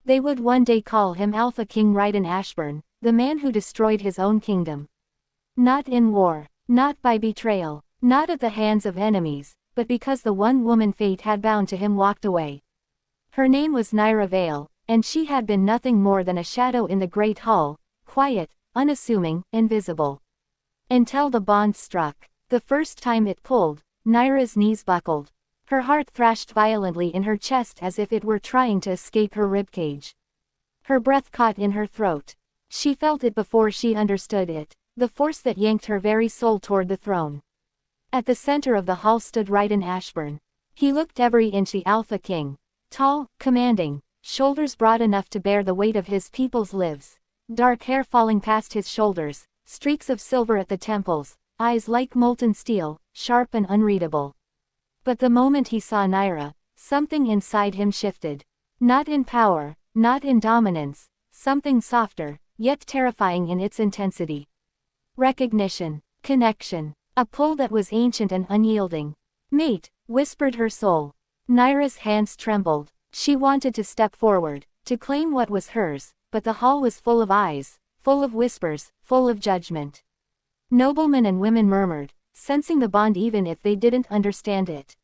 They would one day call him Alpha King Rhyden Ashborne, the man who destroyed his own kingdom. Not in war, not by betrayal, not at the hands of enemies, but because the one woman fate had bound to him walked away. Her name was Nyra Vale, and she had been nothing more than a shadow in the great hall, quiet, unassuming, invisible. Until the bond struck. The first time it pulled, Nyra's knees buckled. Her heart thrashed violently in her chest as if it were trying to escape her ribcage. Her breath caught in her throat. She felt it before she understood it, the force that yanked her very soul toward the throne. At the center of the hall stood Rhyden Ashborne. He looked every inch the Alpha King. Tall, commanding, shoulders broad enough to bear the weight of his people's lives, dark hair falling past his shoulders, streaks of silver at the temples, eyes like molten steel, sharp and unreadable. But the moment he saw Nyra, something inside him shifted. Not in power, not in dominance, something softer, yet terrifying in its intensity. Recognition, connection, a pull that was ancient and unyielding. "Mate," whispered her soul. Nyra's hands trembled. She wanted to step forward, to claim what was hers, but the hall was full of eyes, full of whispers, full of judgment. Noblemen and women murmured, sensing the bond even if they didn't understand it.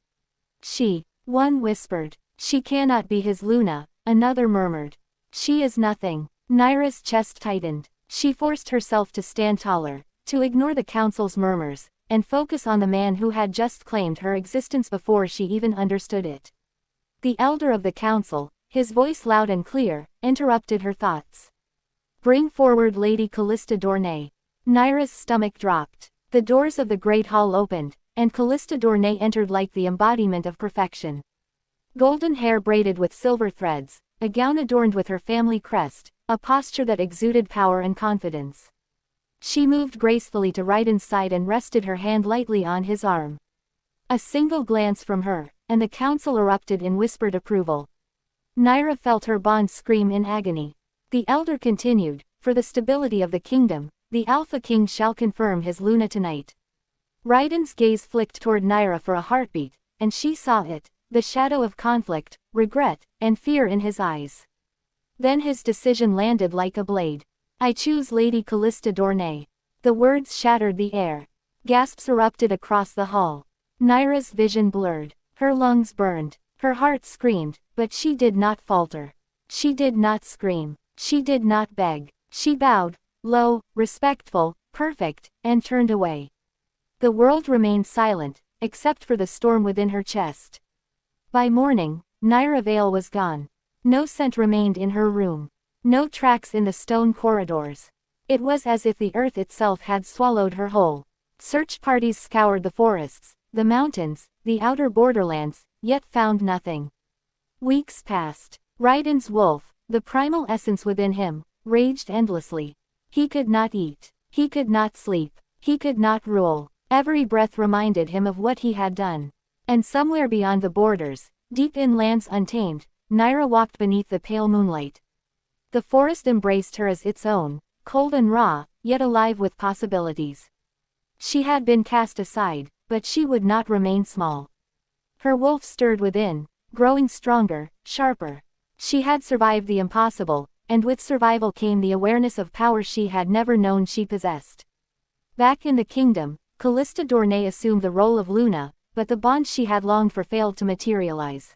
One whispered, "She cannot be his Luna," another murmured, "She is nothing." Nyra's chest tightened. She forced herself to stand taller, to ignore the council's murmurs, and focus on the man who had just claimed her existence before she even understood it. The elder of the council, his voice loud and clear, interrupted her thoughts. "Bring forward Lady Callista Dornay." Nyra's stomach dropped. The doors of the great hall opened, and Callista Dornay entered like the embodiment of perfection. Golden hair braided with silver threads, a gown adorned with her family crest, a posture that exuded power and confidence. She moved gracefully to Rhyden's side and rested her hand lightly on his arm. A single glance from her, and the council erupted in whispered approval. Nyra felt her bond scream in agony. The elder continued, "For the stability of the kingdom, the Alpha King shall confirm his Luna tonight." Rhyden's gaze flicked toward Nyra for a heartbeat, and she saw it, the shadow of conflict, regret, and fear in his eyes. Then his decision landed like a blade. "I choose Lady Callista Dornay." The words shattered the air. Gasps erupted across the hall. Nyra's vision blurred. Her lungs burned. Her heart screamed, but she did not falter. She did not scream. She did not beg. She bowed, low, respectful, perfect, and turned away. The world remained silent, except for the storm within her chest. By morning, Nyra Vale was gone. No scent remained in her room. No tracks in the stone corridors. It was as if the earth itself had swallowed her whole. Search parties scoured the forests, the mountains, the outer borderlands, yet found nothing. Weeks passed. Rhyden's wolf, the primal essence within him, raged endlessly. He could not eat. He could not sleep. He could not rule. Every breath reminded him of what he had done. And somewhere beyond the borders, deep in lands untamed, Nyra walked beneath the pale moonlight. The forest embraced her as its own, cold and raw, yet alive with possibilities. She had been cast aside, but she would not remain small. Her wolf stirred within, growing stronger, sharper. She had survived the impossible, and with survival came the awareness of power she had never known she possessed. Back in the kingdom, Callista Dornay assumed the role of Luna, but the bond she had longed for failed to materialize.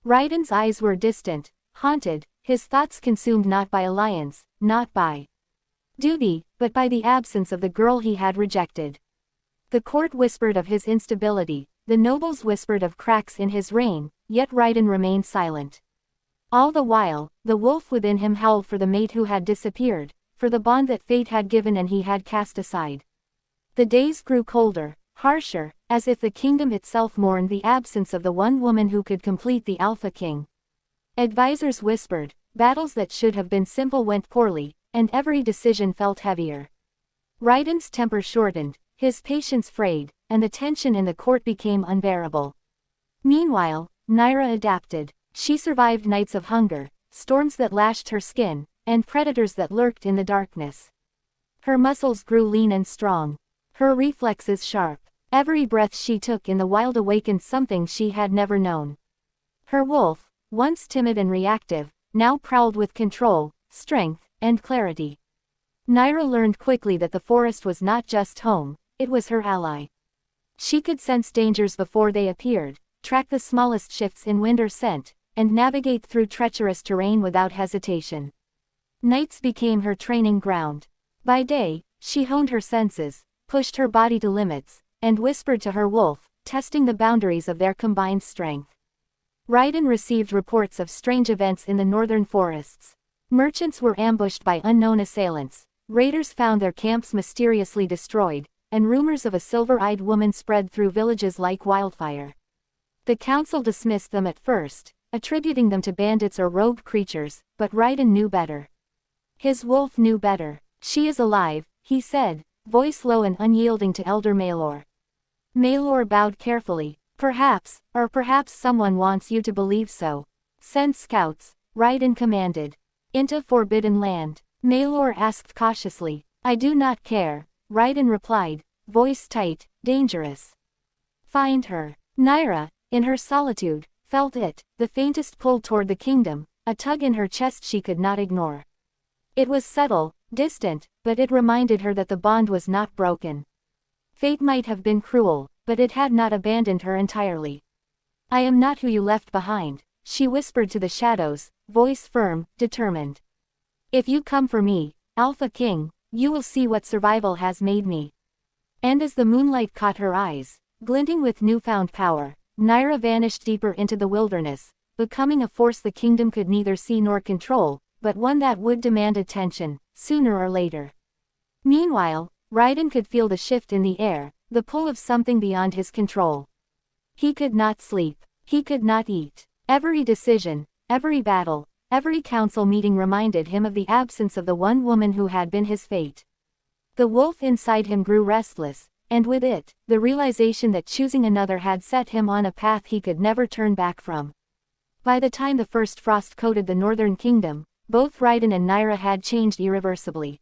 Rhyden's eyes were distant, haunted, his thoughts consumed not by alliance, not by duty, but by the absence of the girl he had rejected. The court whispered of his instability, the nobles whispered of cracks in his reign, yet Rhyden remained silent. All the while, the wolf within him howled for the mate who had disappeared, for the bond that fate had given and he had cast aside. The days grew colder, harsher, as if the kingdom itself mourned the absence of the one woman who could complete the Alpha King. Advisors whispered, battles that should have been simple went poorly, and every decision felt heavier. Rhyden's temper shortened, his patience frayed, and the tension in the court became unbearable. Meanwhile, Nyra adapted. She survived nights of hunger, storms that lashed her skin, and predators that lurked in the darkness. Her muscles grew lean and strong. Her reflexes sharp. Every breath she took in the wild awakened something she had never known. Her wolf, once timid and reactive, now prowled with control, strength, and clarity. Nyra learned quickly that the forest was not just home, it was her ally. She could sense dangers before they appeared, track the smallest shifts in wind or scent, and navigate through treacherous terrain without hesitation. Nights became her training ground. By day, she honed her senses, pushed her body to limits, and whispered to her wolf, testing the boundaries of their combined strength. Rhyden received reports of strange events in the northern forests. Merchants were ambushed by unknown assailants, raiders found their camps mysteriously destroyed, and rumors of a silver-eyed woman spread through villages like wildfire. The council dismissed them at first, attributing them to bandits or rogue creatures, but Rhyden knew better. His wolf knew better. "She is alive," he said, voice low and unyielding to Elder Maelor. Maelor bowed carefully. "Perhaps, or perhaps someone wants you to believe so. Send scouts," Rhyden commanded. "Into Forbidden Land?" Maelor asked cautiously. "I do not care," Rhyden replied, voice tight, dangerous. "Find her." Nyra, in her solitude, felt it, the faintest pull toward the kingdom, a tug in her chest she could not ignore. It was subtle, distant, but it reminded her that the bond was not broken. Fate might have been cruel, but it had not abandoned her entirely. "I am not who you left behind," she whispered to the shadows, voice firm, determined. "If you come for me, Alpha King, you will see what survival has made me." And as the moonlight caught her eyes, glinting with newfound power, Nyra vanished deeper into the wilderness, becoming a force the kingdom could neither see nor control, but one that would demand attention, sooner or later. Meanwhile, Rhyden could feel the shift in the air, the pull of something beyond his control. He could not sleep. He could not eat. Every decision, every battle, every council meeting reminded him of the absence of the one woman who had been his fate. The wolf inside him grew restless, and with it, the realization that choosing another had set him on a path he could never turn back from. By the time the first frost coated the northern kingdom, both Rhyden and Nyra had changed irreversibly.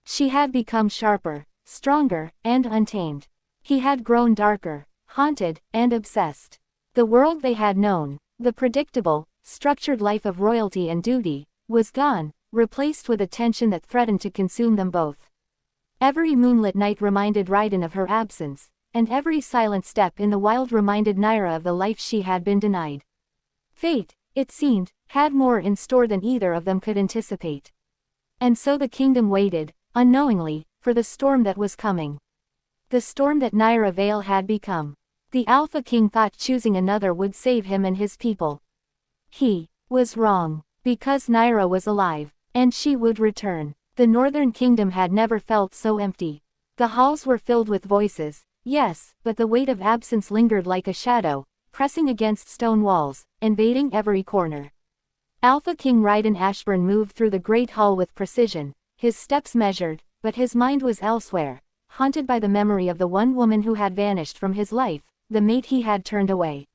She had become sharper, stronger, and untamed. He had grown darker, haunted, and obsessed. The world they had known, the predictable, structured life of royalty and duty, was gone, replaced with a tension that threatened to consume them both. Every moonlit night reminded Rhyden of her absence, and every silent step in the wild reminded Nyra of the life she had been denied. Fate, it seemed, had more in store than either of them could anticipate. And so the kingdom waited, unknowingly, for the storm that was coming. The storm that Nyra Vale had become. The Alpha King thought choosing another would save him and his people. He was wrong, because Nyra was alive, and she would return. The northern kingdom had never felt so empty. The halls were filled with voices, yes, but the weight of absence lingered like a shadow, pressing against stone walls, invading every corner. Alpha King Rhyden Ashborne moved through the great hall with precision, his steps measured, but his mind was elsewhere, haunted by the memory of the one woman who had vanished from his life, the mate he had turned away.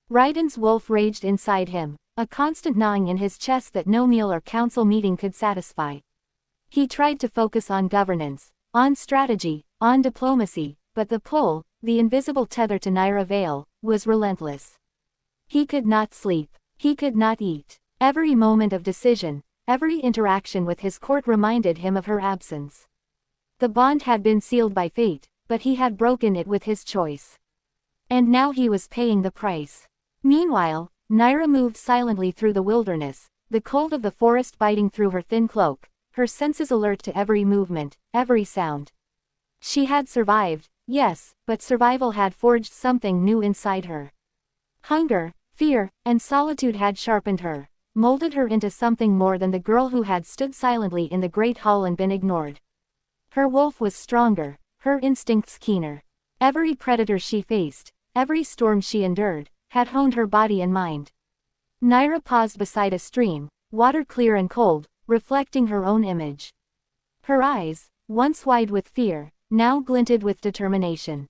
Rhyden's wolf raged inside him, a constant gnawing in his chest that no meal or council meeting could satisfy. He tried to focus on governance, on strategy, on diplomacy, but the pull, the invisible tether to Nyra Vale, was relentless. He could not sleep. He could not eat. Every moment of decision, every interaction with his court reminded him of her absence. The bond had been sealed by fate, but he had broken it with his choice. And now he was paying the price. Meanwhile, Nyra moved silently through the wilderness, the cold of the forest biting through her thin cloak, her senses alert to every movement, every sound. She had survived, yes, but survival had forged something new inside her. Hunger, fear, and solitude had sharpened her, molded her into something more than the girl who had stood silently in the great hall and been ignored. Her wolf was stronger, her instincts keener. Every predator she faced, every storm she endured, had honed her body and mind. Nyra paused beside a stream, water clear and cold, reflecting her own image. Her eyes, once wide with fear, now glinted with determination.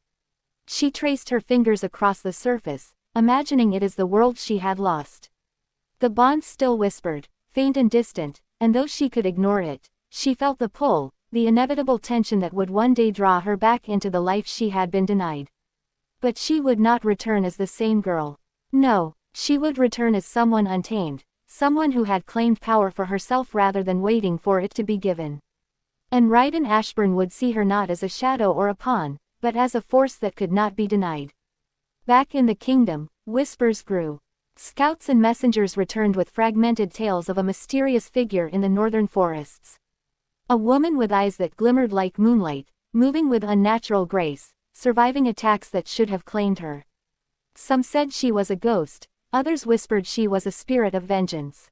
She traced her fingers across the surface, imagining it as the world she had lost. The bond still whispered, faint and distant, and though she could ignore it, she felt the pull, the inevitable tension that would one day draw her back into the life she had been denied. But she would not return as the same girl. No, she would return as someone untamed, someone who had claimed power for herself rather than waiting for it to be given. And Rhyden Ashborne would see her not as a shadow or a pawn, but as a force that could not be denied. Back in the kingdom, whispers grew. Scouts and messengers returned with fragmented tales of a mysterious figure in the northern forests. A woman with eyes that glimmered like moonlight, moving with unnatural grace, surviving attacks that should have claimed her. Some said she was a ghost, others whispered she was a spirit of vengeance.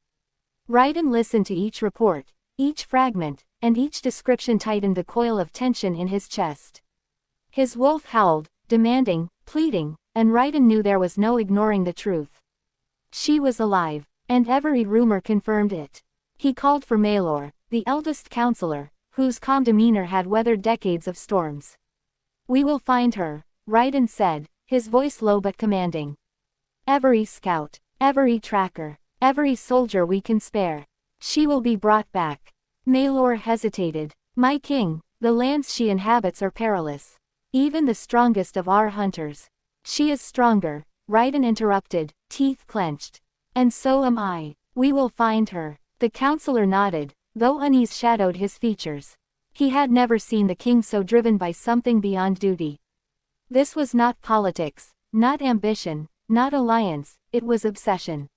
Rhyden listened to each report, each fragment, and each description tightened the coil of tension in his chest. His wolf howled, demanding, pleading, and Rhyden knew there was no ignoring the truth. She was alive, and every rumor confirmed it. He called for Maelor, the eldest counselor, whose calm demeanor had weathered decades of storms. "We will find her," Rhyden said, his voice low but commanding. "Every scout, every tracker, every soldier we can spare. She will be brought back." Maelor hesitated. "My king, the lands she inhabits are perilous. Even the strongest of our hunters." "She is stronger," Rhyden interrupted, teeth clenched. "And so am I. We will find her." The counselor nodded, though unease shadowed his features. He had never seen the king so driven by something beyond duty. This was not politics, not ambition, not alliance, it was obsession.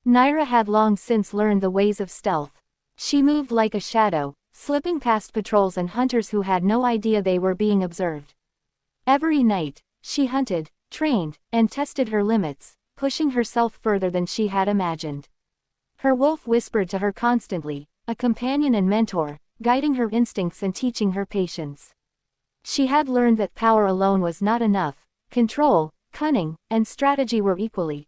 Nyra had long since learned the ways of stealth. She moved like a shadow, slipping past patrols and hunters who had no idea they were being observed. Every night, she hunted, trained, and tested her limits, pushing herself further than she had imagined. Her wolf whispered to her constantly, a companion and mentor, guiding her instincts and teaching her patience. She had learned that power alone was not enough. Control, cunning, and strategy were equally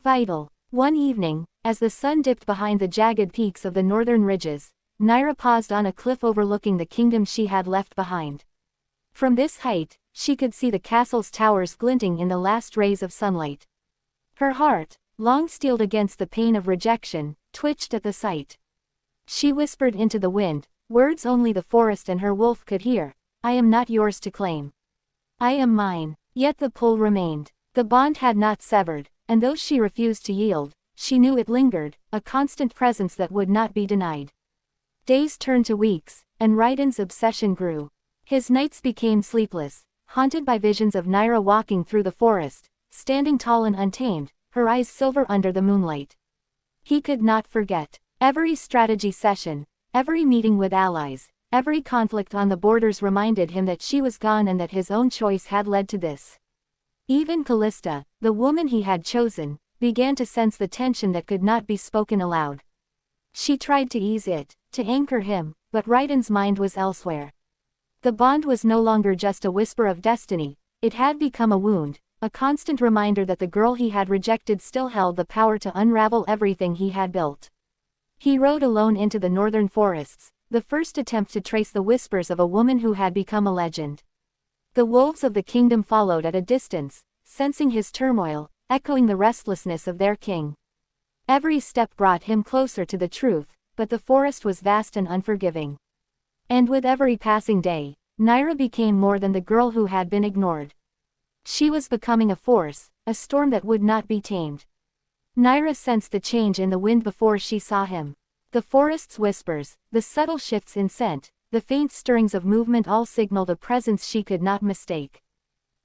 vital. One evening, as the sun dipped behind the jagged peaks of the northern ridges, Nyra paused on a cliff overlooking the kingdom she had left behind. From this height, she could see the castle's towers glinting in the last rays of sunlight. Her heart, long steeled against the pain of rejection, twitched at the sight. She whispered into the wind, words only the forest and her wolf could hear, "I am not yours to claim. I am mine." Yet the pull remained. The bond had not severed, and though she refused to yield, she knew it lingered, a constant presence that would not be denied. Days turned to weeks, and Rhyden's obsession grew. His nights became sleepless, haunted by visions of Nyra walking through the forest, standing tall and untamed, her eyes silver under the moonlight. He could not forget. Every strategy session, every meeting with allies, every conflict on the borders reminded him that she was gone and that his own choice had led to this. Even Callista, the woman he had chosen, began to sense the tension that could not be spoken aloud. She tried to ease it, to anchor him, but Rhyden's mind was elsewhere. The bond was no longer just a whisper of destiny, it had become a wound, a constant reminder that the girl he had rejected still held the power to unravel everything he had built. He rode alone into the northern forests, the first attempt to trace the whispers of a woman who had become a legend. The wolves of the kingdom followed at a distance, sensing his turmoil, echoing the restlessness of their king. Every step brought him closer to the truth, but the forest was vast and unforgiving. And with every passing day, Nyra became more than the girl who had been ignored. She was becoming a force, a storm that would not be tamed. Nyra sensed the change in the wind before she saw him. The forest's whispers, the subtle shifts in scent, the faint stirrings of movement all signaled a presence she could not mistake.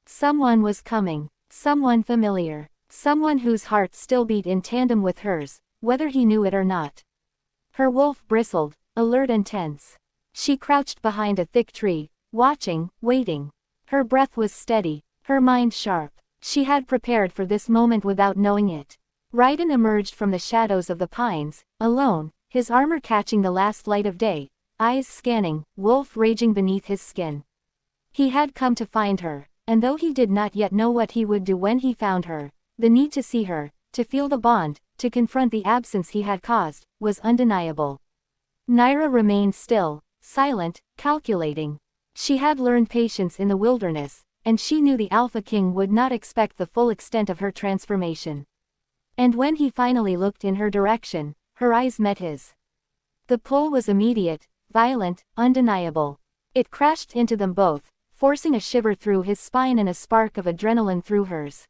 Someone was coming, someone familiar, someone whose heart still beat in tandem with hers, whether he knew it or not. Her wolf bristled, alert and tense. She crouched behind a thick tree, watching, waiting. Her breath was steady, her mind sharp. She had prepared for this moment without knowing it. Rhyden emerged from the shadows of the pines, alone, his armor catching the last light of day, eyes scanning, wolf raging beneath his skin. He had come to find her, and though he did not yet know what he would do when he found her, the need to see her, to feel the bond, to confront the absence he had caused, was undeniable. Nyra remained still, silent, calculating. She had learned patience in the wilderness, and she knew the Alpha King would not expect the full extent of her transformation. And when he finally looked in her direction, her eyes met his. The pull was immediate, violent, undeniable. It crashed into them both, forcing a shiver through his spine and a spark of adrenaline through hers.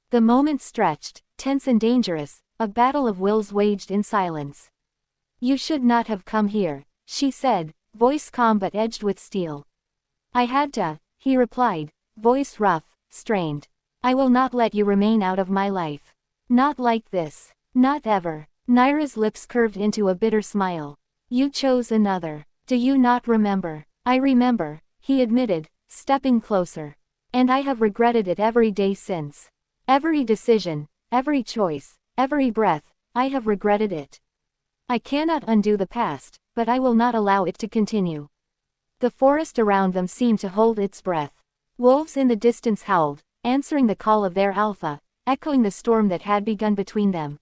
The moment stretched, tense and dangerous, a battle of wills waged in silence. You should not have come here, she said, voice calm but edged with steel. I had to, he replied, voice rough, strained. I will not let you remain out of my life. Not like this. Not ever. Nyra's lips curved into a bitter smile. You chose another. Do you not remember? I remember, he admitted, stepping closer. And I have regretted it every day since. Every decision, every choice, every breath, I have regretted it. I cannot undo the past, but I will not allow it to continue. The forest around them seemed to hold its breath. Wolves in the distance howled, answering the call of their alpha, echoing the storm that had begun between them.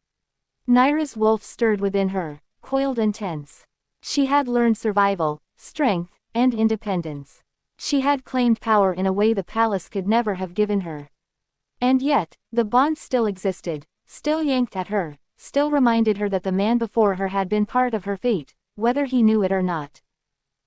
Nyra's wolf stirred within her, coiled and tense. She had learned survival, strength, and independence. She had claimed power in a way the palace could never have given her. And yet, the bond still existed, still yanked at her, still reminded her that the man before her had been part of her fate, whether he knew it or not.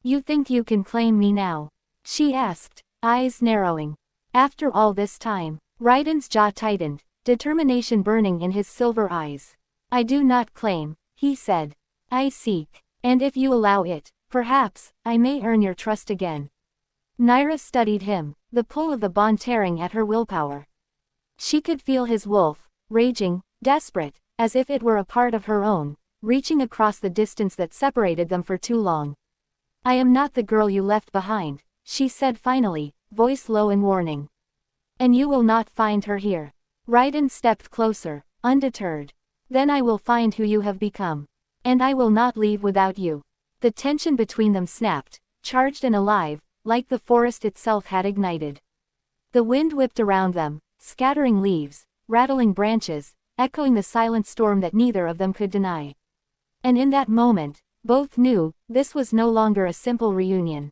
You think you can claim me now? She asked, eyes narrowing. After all this time, Rhyden's jaw tightened, determination burning in his silver eyes. I do not claim, he said. I seek, and if you allow it, perhaps, I may earn your trust again. Nyra studied him, the pull of the bond tearing at her willpower. She could feel his wolf, raging, desperate, as if it were a part of her own, reaching across the distance that separated them for too long. I am not the girl you left behind, she said finally, voice low and warning. And you will not find her here. Rhyden stepped closer, undeterred. Then I will find who you have become. And I will not leave without you. The tension between them snapped, charged and alive, like the forest itself had ignited. The wind whipped around them, scattering leaves, rattling branches, echoing the silent storm that neither of them could deny. And in that moment, both knew, this was no longer a simple reunion.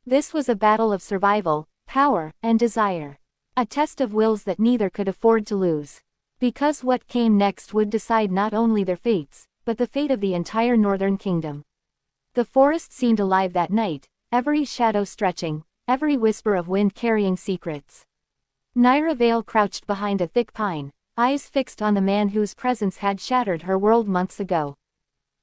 This was a battle of survival, power, and desire. A test of wills that neither could afford to lose. Because what came next would decide not only their fates, but the fate of the entire northern kingdom. The forest seemed alive that night, every shadow stretching, every whisper of wind carrying secrets. Nyra Vale crouched behind a thick pine, eyes fixed on the man whose presence had shattered her world months ago.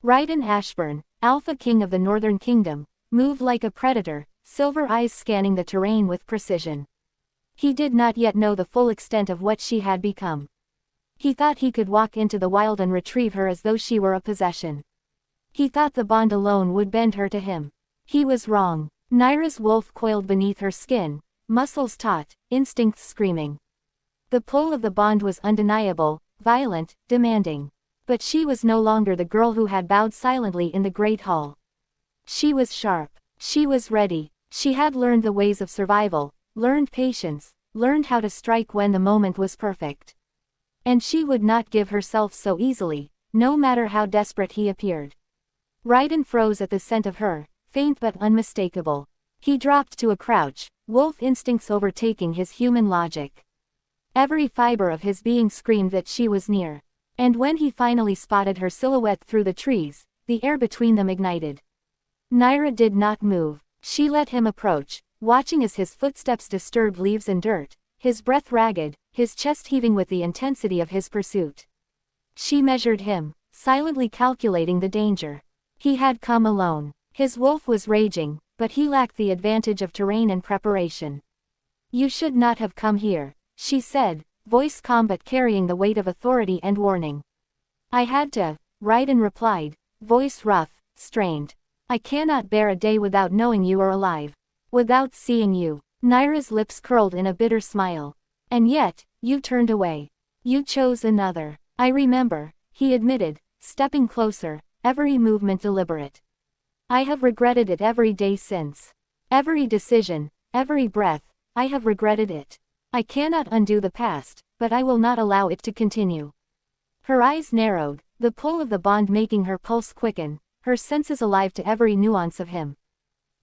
Rhyden Ashborne, Alpha King of the Northern Kingdom, moved like a predator, silver eyes scanning the terrain with precision. He did not yet know the full extent of what she had become. He thought he could walk into the wild and retrieve her as though she were a possession. He thought the bond alone would bend her to him. He was wrong. Nyra's wolf coiled beneath her skin, muscles taut, instincts screaming. The pull of the bond was undeniable, violent, demanding. But she was no longer the girl who had bowed silently in the great hall. She was sharp. She was ready. She had learned the ways of survival, learned patience, learned how to strike when the moment was perfect. And she would not give herself so easily, no matter how desperate he appeared. Rhyden froze at the scent of her, faint but unmistakable. He dropped to a crouch, wolf instincts overtaking his human logic. Every fiber of his being screamed that she was near. And when he finally spotted her silhouette through the trees, the air between them ignited. Nyra did not move. She let him approach, watching as his footsteps disturbed leaves and dirt, his breath ragged, his chest heaving with the intensity of his pursuit. She measured him, silently calculating the danger. He had come alone. His wolf was raging, but he lacked the advantage of terrain and preparation. You should not have come here, she said, voice calm but carrying the weight of authority and warning. I had to, Rhyden replied, voice rough, strained. I cannot bear a day without knowing you are alive. Without seeing you. Nyra's lips curled in a bitter smile. And yet, you turned away. You chose another. I remember, he admitted, stepping closer, every movement deliberate. I have regretted it every day since. Every decision, every breath, I have regretted it. I cannot undo the past, but I will not allow it to continue. Her eyes narrowed, the pull of the bond making her pulse quicken, her senses alive to every nuance of him.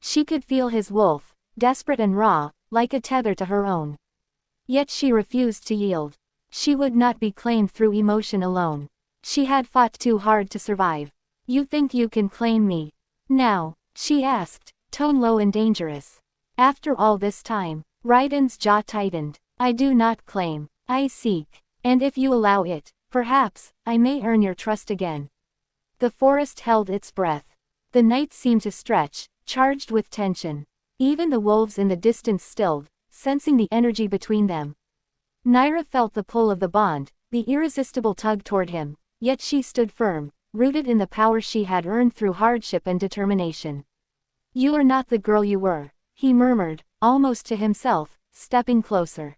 She could feel his wolf, desperate and raw, like a tether to her own. Yet she refused to yield. She would not be claimed through emotion alone. She had fought too hard to survive. You think you can claim me now? She asked, tone low and dangerous. After all this time, Rhyden's jaw tightened. I do not claim. I seek. And if you allow it, Perhaps, I may earn your trust again. The forest held its breath. The night seemed to stretch, charged with tension. Even the wolves in the distance stilled, sensing the energy between them. Nyra felt the pull of the bond, the irresistible tug toward him, yet she stood firm, rooted in the power she had earned through hardship and determination. You are not the girl you were, he murmured, almost to himself, stepping closer.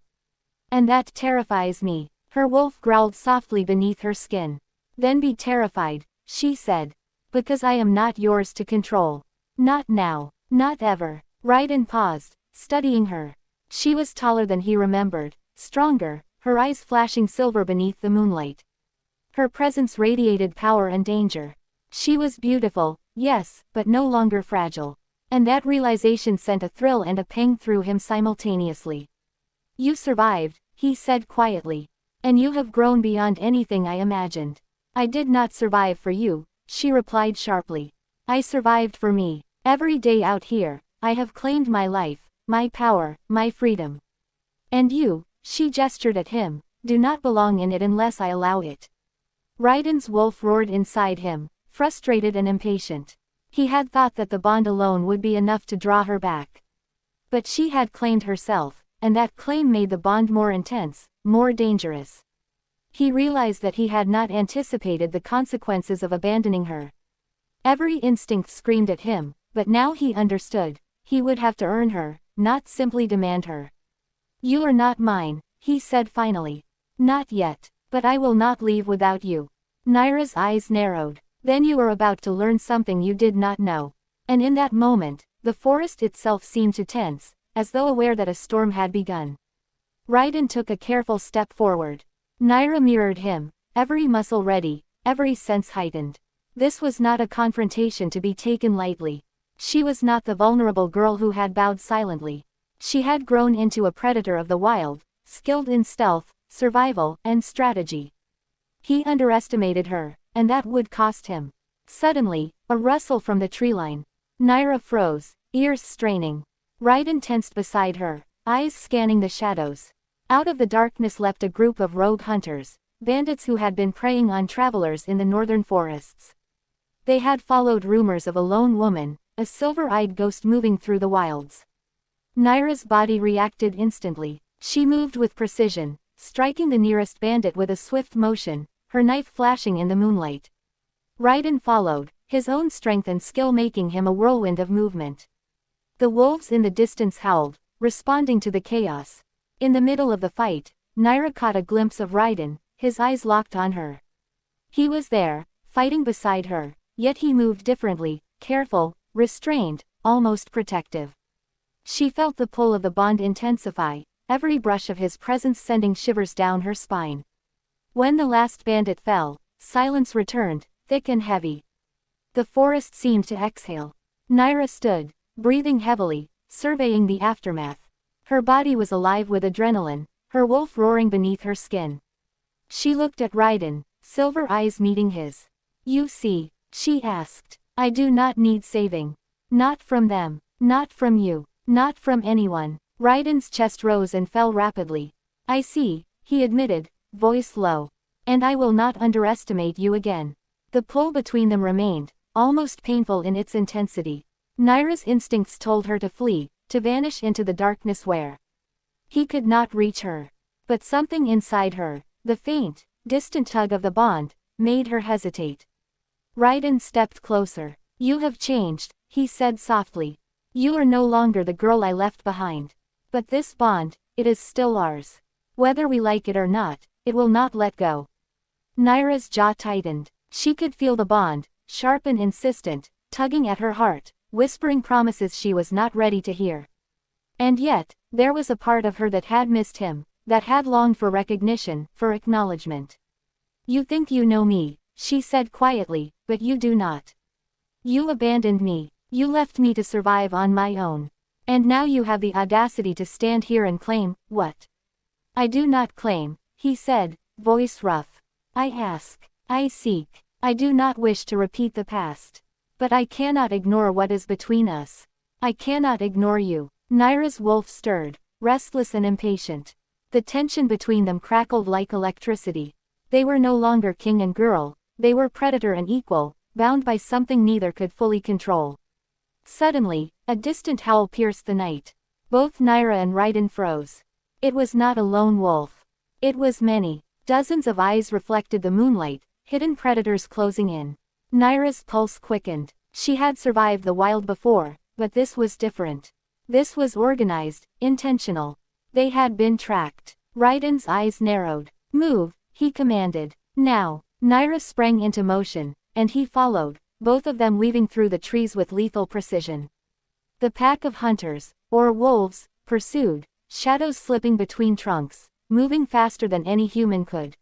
And that terrifies me. Her wolf growled softly beneath her skin. Then be terrified, she said. Because I am not yours to control. Not now, not ever. Rhyden paused, studying her. She was taller than he remembered, stronger, her eyes flashing silver beneath the moonlight. Her presence radiated power and danger. She was beautiful, yes, but no longer fragile. And that realization sent a thrill and a pang through him simultaneously. You survived, he said quietly. And you have grown beyond anything I imagined. I did not survive for you, she replied sharply. I survived for me. Every day out here, I have claimed my life, my power, my freedom. And you, she gestured at him, do not belong in it unless I allow it. Rhyden's wolf roared inside him, frustrated and impatient. He had thought that the bond alone would be enough to draw her back. But she had claimed herself, and that claim made the bond more intense, more dangerous. He realized that he had not anticipated the consequences of abandoning her. Every instinct screamed at him, but now he understood. He would have to earn her, not simply demand her. You are not mine, he said finally. Not yet, but I will not leave without you. Nyra's eyes narrowed. Then you are about to learn something you did not know. And in that moment, the forest itself seemed to tense, as though aware that a storm had begun. Rhyden took a careful step forward. Nyra mirrored him, every muscle ready, every sense heightened. This was not a confrontation to be taken lightly. She was not the vulnerable girl who had bowed silently. She had grown into a predator of the wild, skilled in stealth, survival, and strategy. He underestimated her, and that would cost him. Suddenly, a rustle from the treeline. Nyra froze, ears straining. Rhyden tensed beside her, eyes scanning the shadows. Out of the darkness leapt a group of rogue hunters, bandits who had been preying on travelers in the northern forests. They had followed rumors of a lone woman, a silver-eyed ghost moving through the wilds. Nyra's body reacted instantly. She moved with precision, striking the nearest bandit with a swift motion, her knife flashing in the moonlight. Rhyden followed, his own strength and skill making him a whirlwind of movement. The wolves in the distance howled, responding to the chaos. In the middle of the fight, Nyra caught a glimpse of Rhyden, his eyes locked on her. He was there, fighting beside her, yet he moved differently, careful, restrained, almost protective. She felt the pull of the bond intensify, every brush of his presence sending shivers down her spine. When the last bandit fell, silence returned, thick and heavy. The forest seemed to exhale. Nyra stood, breathing heavily, surveying the aftermath. Her body was alive with adrenaline, her wolf roaring beneath her skin. She looked at Rhyden, silver eyes meeting his. You see, she asked, I do not need saving. Not from them, not from you, not from anyone. Rhyden's chest rose and fell rapidly. I see, he admitted, voice low. And I will not underestimate you again. The pull between them remained, almost painful in its intensity. Nyra's instincts told her to flee, to vanish into the darkness where he could not reach her. But something inside her, the faint, distant tug of the bond, made her hesitate. Rhyden stepped closer. You have changed, he said softly. You are no longer the girl I left behind. But this bond, it is still ours. Whether we like it or not, it will not let go. Nyra's jaw tightened. She could feel the bond, sharp and insistent, tugging at her heart, whispering promises she was not ready to hear. And yet, there was a part of her that had missed him, that had longed for recognition, for acknowledgement. You think you know me, she said quietly, but you do not. You abandoned me, you left me to survive on my own. And now you have the audacity to stand here and claim, what? I do not claim, he said, voice rough. I ask, I seek, I do not wish to repeat the past. But I cannot ignore what is between us. I cannot ignore you. Nyra's wolf stirred, restless and impatient. The tension between them crackled like electricity. They were no longer king and girl, they were predator and equal, bound by something neither could fully control. Suddenly, a distant howl pierced the night. Both Nyra and Rhyden froze. It was not a lone wolf. It was many. Dozens of eyes reflected the moonlight, hidden predators closing in. Nyra's pulse quickened. She had survived the wild before, but this was different. This was organized, intentional. They had been tracked. Rhyden's eyes narrowed. "Move," he commanded. Now, Nyra sprang into motion, and he followed, both of them weaving through the trees with lethal precision. The pack of hunters, or wolves, pursued, shadows slipping between trunks, moving faster than any human could.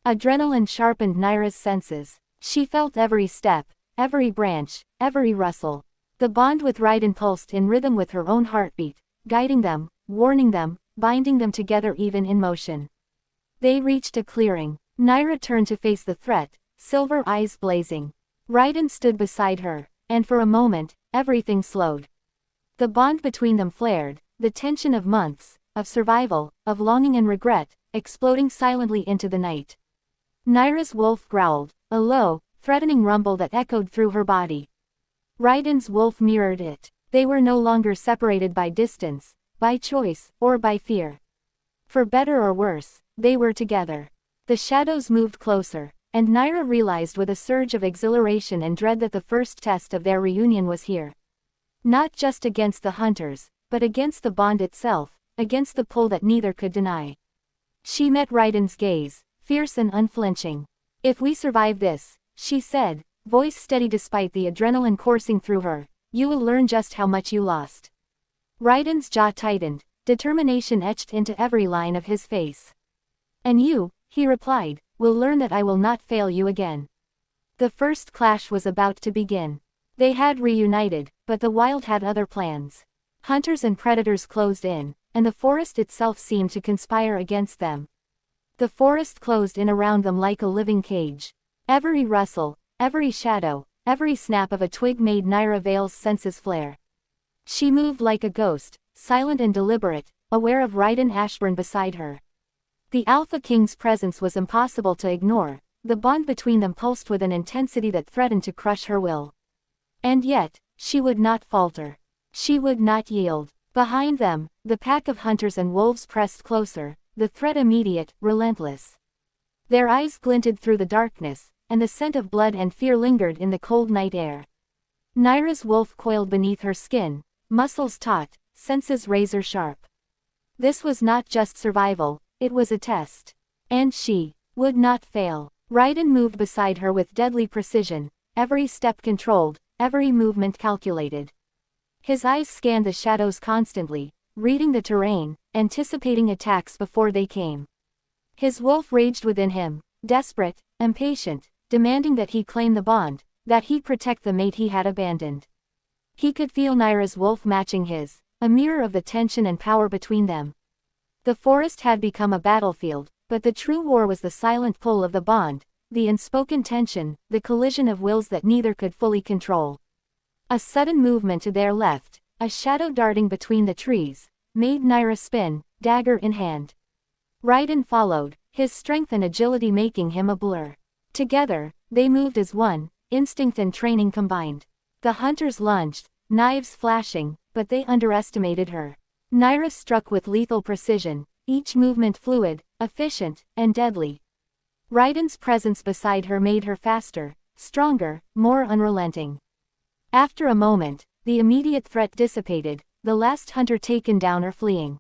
Adrenaline sharpened Nyra's senses. She felt every step, every branch, every rustle. The bond with Rhyden pulsed in rhythm with her own heartbeat, guiding them, warning them, binding them together even in motion. They reached a clearing. Nyra turned to face the threat, silver eyes blazing. Rhyden stood beside her, and for a moment, everything slowed. The bond between them flared, the tension of months, of survival, of longing and regret, exploding silently into the night. Nyra's wolf growled, a low, threatening rumble that echoed through her body. Rhyden's wolf mirrored it. They were no longer separated by distance, by choice, or by fear. For better or worse, they were together. The shadows moved closer, and Nyra realized with a surge of exhilaration and dread that the first test of their reunion was here. Not just against the hunters, but against the bond itself, against the pull that neither could deny. She met Rhyden's gaze, fierce and unflinching. "If we survive this," she said, voice steady despite the adrenaline coursing through her, "you will learn just how much you lost." Rhyden's jaw tightened, determination etched into every line of his face. "And you," he replied, "will learn that I will not fail you again." The first clash was about to begin. They had reunited, but the wild had other plans. Hunters and predators closed in, and the forest itself seemed to conspire against them. The forest closed in around them like a living cage. Every rustle, every shadow, every snap of a twig made Nyra Vale's senses flare. She moved like a ghost, silent and deliberate, aware of Rhyden Ashborne beside her. The Alpha King's presence was impossible to ignore, the bond between them pulsed with an intensity that threatened to crush her will. And yet, she would not falter. She would not yield. Behind them, the pack of hunters and wolves pressed closer, the threat immediate, relentless. Their eyes glinted through the darkness, and the scent of blood and fear lingered in the cold night air. Nyra's wolf coiled beneath her skin, muscles taut, senses razor sharp. This was not just survival, it was a test. And she would not fail. Rhyden moved beside her with deadly precision, every step controlled, every movement calculated. His eyes scanned the shadows constantly, reading the terrain, anticipating attacks before they came. His wolf raged within him, desperate, impatient, demanding that he claim the bond, that he protect the mate he had abandoned. He could feel Nyra's wolf matching his, a mirror of the tension and power between them. The forest had become a battlefield, but the true war was the silent pull of the bond, the unspoken tension, the collision of wills that neither could fully control. A sudden movement to their left, a shadow darting between the trees, made Nyra spin, dagger in hand. Rhyden followed, his strength and agility making him a blur. Together, they moved as one, instinct and training combined. The hunters lunged, knives flashing, but they underestimated her. Nyra struck with lethal precision, each movement fluid, efficient, and deadly. Rhyden's presence beside her made her faster, stronger, more unrelenting. After a moment, the immediate threat dissipated, the last hunter taken down or fleeing.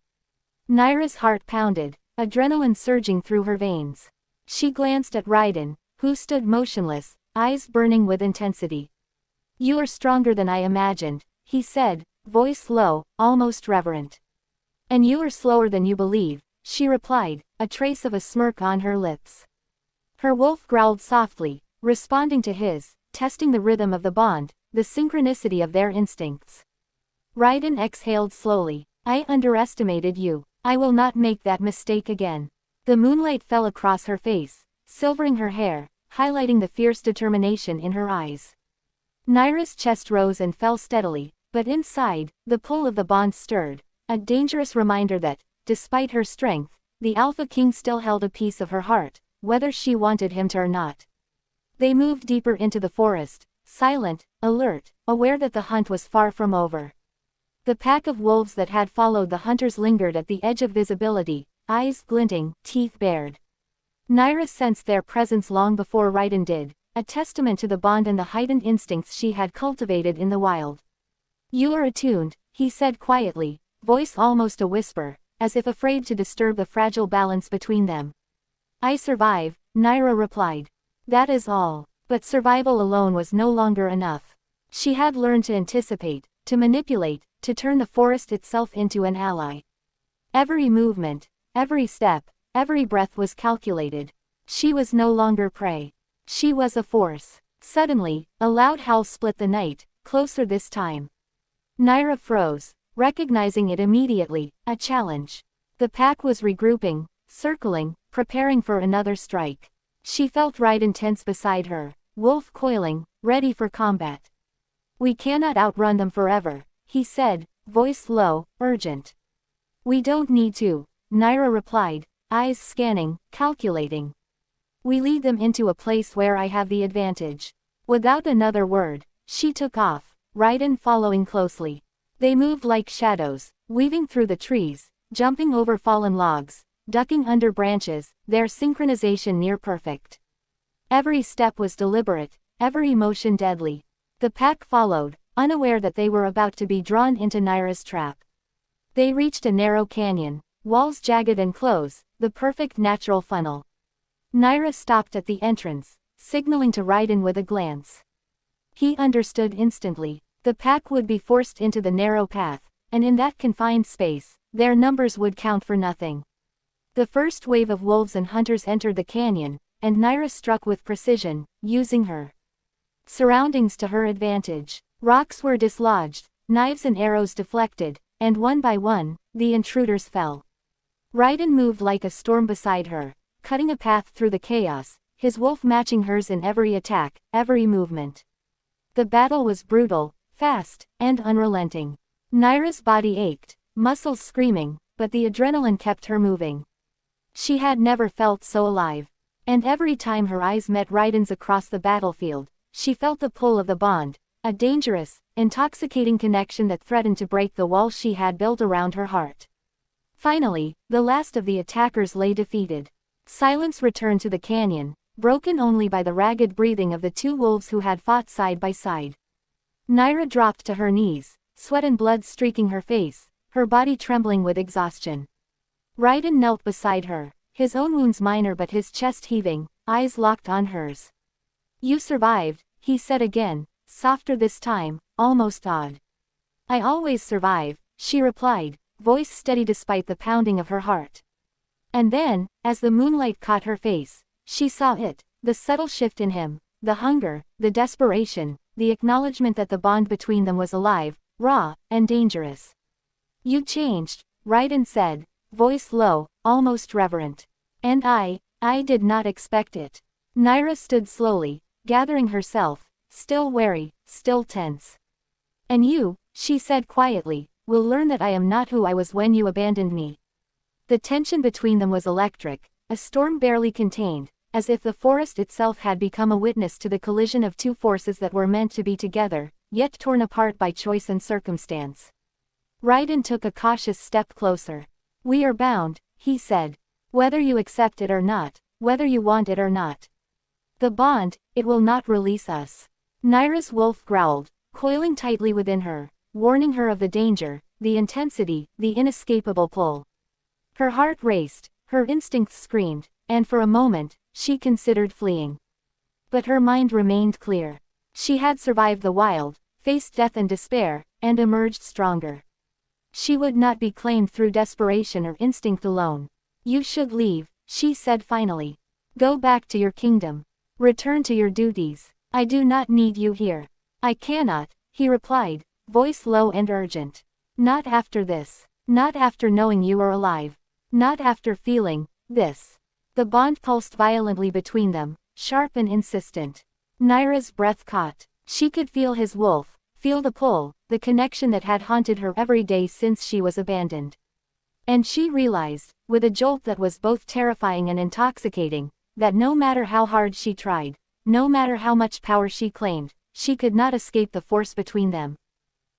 Nyra's heart pounded, adrenaline surging through her veins. She glanced at Rhyden, who stood motionless, eyes burning with intensity. "You are stronger than I imagined," he said, voice low, almost reverent. "And you are slower than you believe," she replied, a trace of a smirk on her lips. Her wolf growled softly, responding to his, testing the rhythm of the bond, the synchronicity of their instincts. Rhyden exhaled slowly. "I underestimated you. I will not make that mistake again." The moonlight fell across her face, silvering her hair, highlighting the fierce determination in her eyes. Nyra's chest rose and fell steadily, but inside, the pull of the bond stirred, a dangerous reminder that, despite her strength, the Alpha King still held a piece of her heart, whether she wanted him to or not. They moved deeper into the forest, silent, alert, aware that the hunt was far from over. The pack of wolves that had followed the hunters lingered at the edge of visibility, eyes glinting, teeth bared. Nyra sensed their presence long before Rhyden did, a testament to the bond and the heightened instincts she had cultivated in the wild. "You are attuned," he said quietly, voice almost a whisper, as if afraid to disturb the fragile balance between them. "I survive," Nyra replied. "That is all." But survival alone was no longer enough. She had learned to anticipate, to manipulate, to turn the forest itself into an ally. Every movement, every step, every breath was calculated. She was no longer prey. She was a force. Suddenly, a loud howl split the night, closer this time. Nyra froze, recognizing it immediately, a challenge. The pack was regrouping, circling, preparing for another strike. She felt Rhyden tense beside her, wolf coiling, ready for combat. "We cannot outrun them forever," he said, voice low, urgent. "We don't need to," Nyra replied, eyes scanning, calculating. "We lead them into a place where I have the advantage." Without another word, she took off, Rhyden following closely. They moved like shadows, weaving through the trees, jumping over fallen logs, ducking under branches, their synchronization near perfect. Every step was deliberate, every motion deadly. The pack followed, unaware that they were about to be drawn into Nyra's trap. They reached a narrow canyon, walls jagged and close, the perfect natural funnel. Nyra stopped at the entrance, signaling to Rhyden with a glance. He understood instantly. The pack would be forced into the narrow path, and in that confined space, their numbers would count for nothing. The first wave of wolves and hunters entered the canyon, and Nyra struck with precision, using her surroundings to her advantage. Rocks were dislodged, knives and arrows deflected, and one by one, the intruders fell. Rhyden moved like a storm beside her, cutting a path through the chaos, his wolf matching hers in every attack, every movement. The battle was brutal, fast, and unrelenting. Nyra's body ached, muscles screaming, but the adrenaline kept her moving. She had never felt so alive. And every time her eyes met Rhyden's across the battlefield, she felt the pull of the bond, a dangerous, intoxicating connection that threatened to break the walls she had built around her heart. Finally, the last of the attackers lay defeated. Silence returned to the canyon, broken only by the ragged breathing of the two wolves who had fought side by side. Nyra dropped to her knees, sweat and blood streaking her face, her body trembling with exhaustion. Rhyden knelt beside her, his own wounds minor but his chest heaving, eyes locked on hers. "You survived," he said again, softer this time, almost awed. "I always survive," she replied, voice steady despite the pounding of her heart. And then, as the moonlight caught her face, she saw it, the subtle shift in him, the hunger, the desperation, the acknowledgement that the bond between them was alive, raw, and dangerous. "You changed," Rhyden said, voice low, almost reverent. "And I did not expect it." Nyra stood slowly, gathering herself, still wary, still tense. "And you," she said quietly, "will learn that I am not who I was when you abandoned me." The tension between them was electric, a storm barely contained, as if the forest itself had become a witness to the collision of two forces that were meant to be together, yet torn apart by choice and circumstance. Rhyden took a cautious step closer. "We are bound," he said. "Whether you accept it or not, whether you want it or not. The bond, it will not release us." Nyra's wolf growled, coiling tightly within her, warning her of the danger, the intensity, the inescapable pull. Her heart raced, her instincts screamed, and for a moment, she considered fleeing. But her mind remained clear. She had survived the wild, faced death and despair, and emerged stronger. She would not be claimed through desperation or instinct alone. "You should leave," she said finally. "Go back to your kingdom. Return to your duties. I do not need you here." "I cannot," he replied, voice low and urgent. "Not after this. Not after knowing you are alive. Not after feeling this." The bond pulsed violently between them, sharp and insistent. Nyra's breath caught. She could feel his wolf, feel the pull, the connection that had haunted her every day since she was abandoned. And she realized, with a jolt that was both terrifying and intoxicating, that no matter how hard she tried, no matter how much power she claimed, she could not escape the force between them.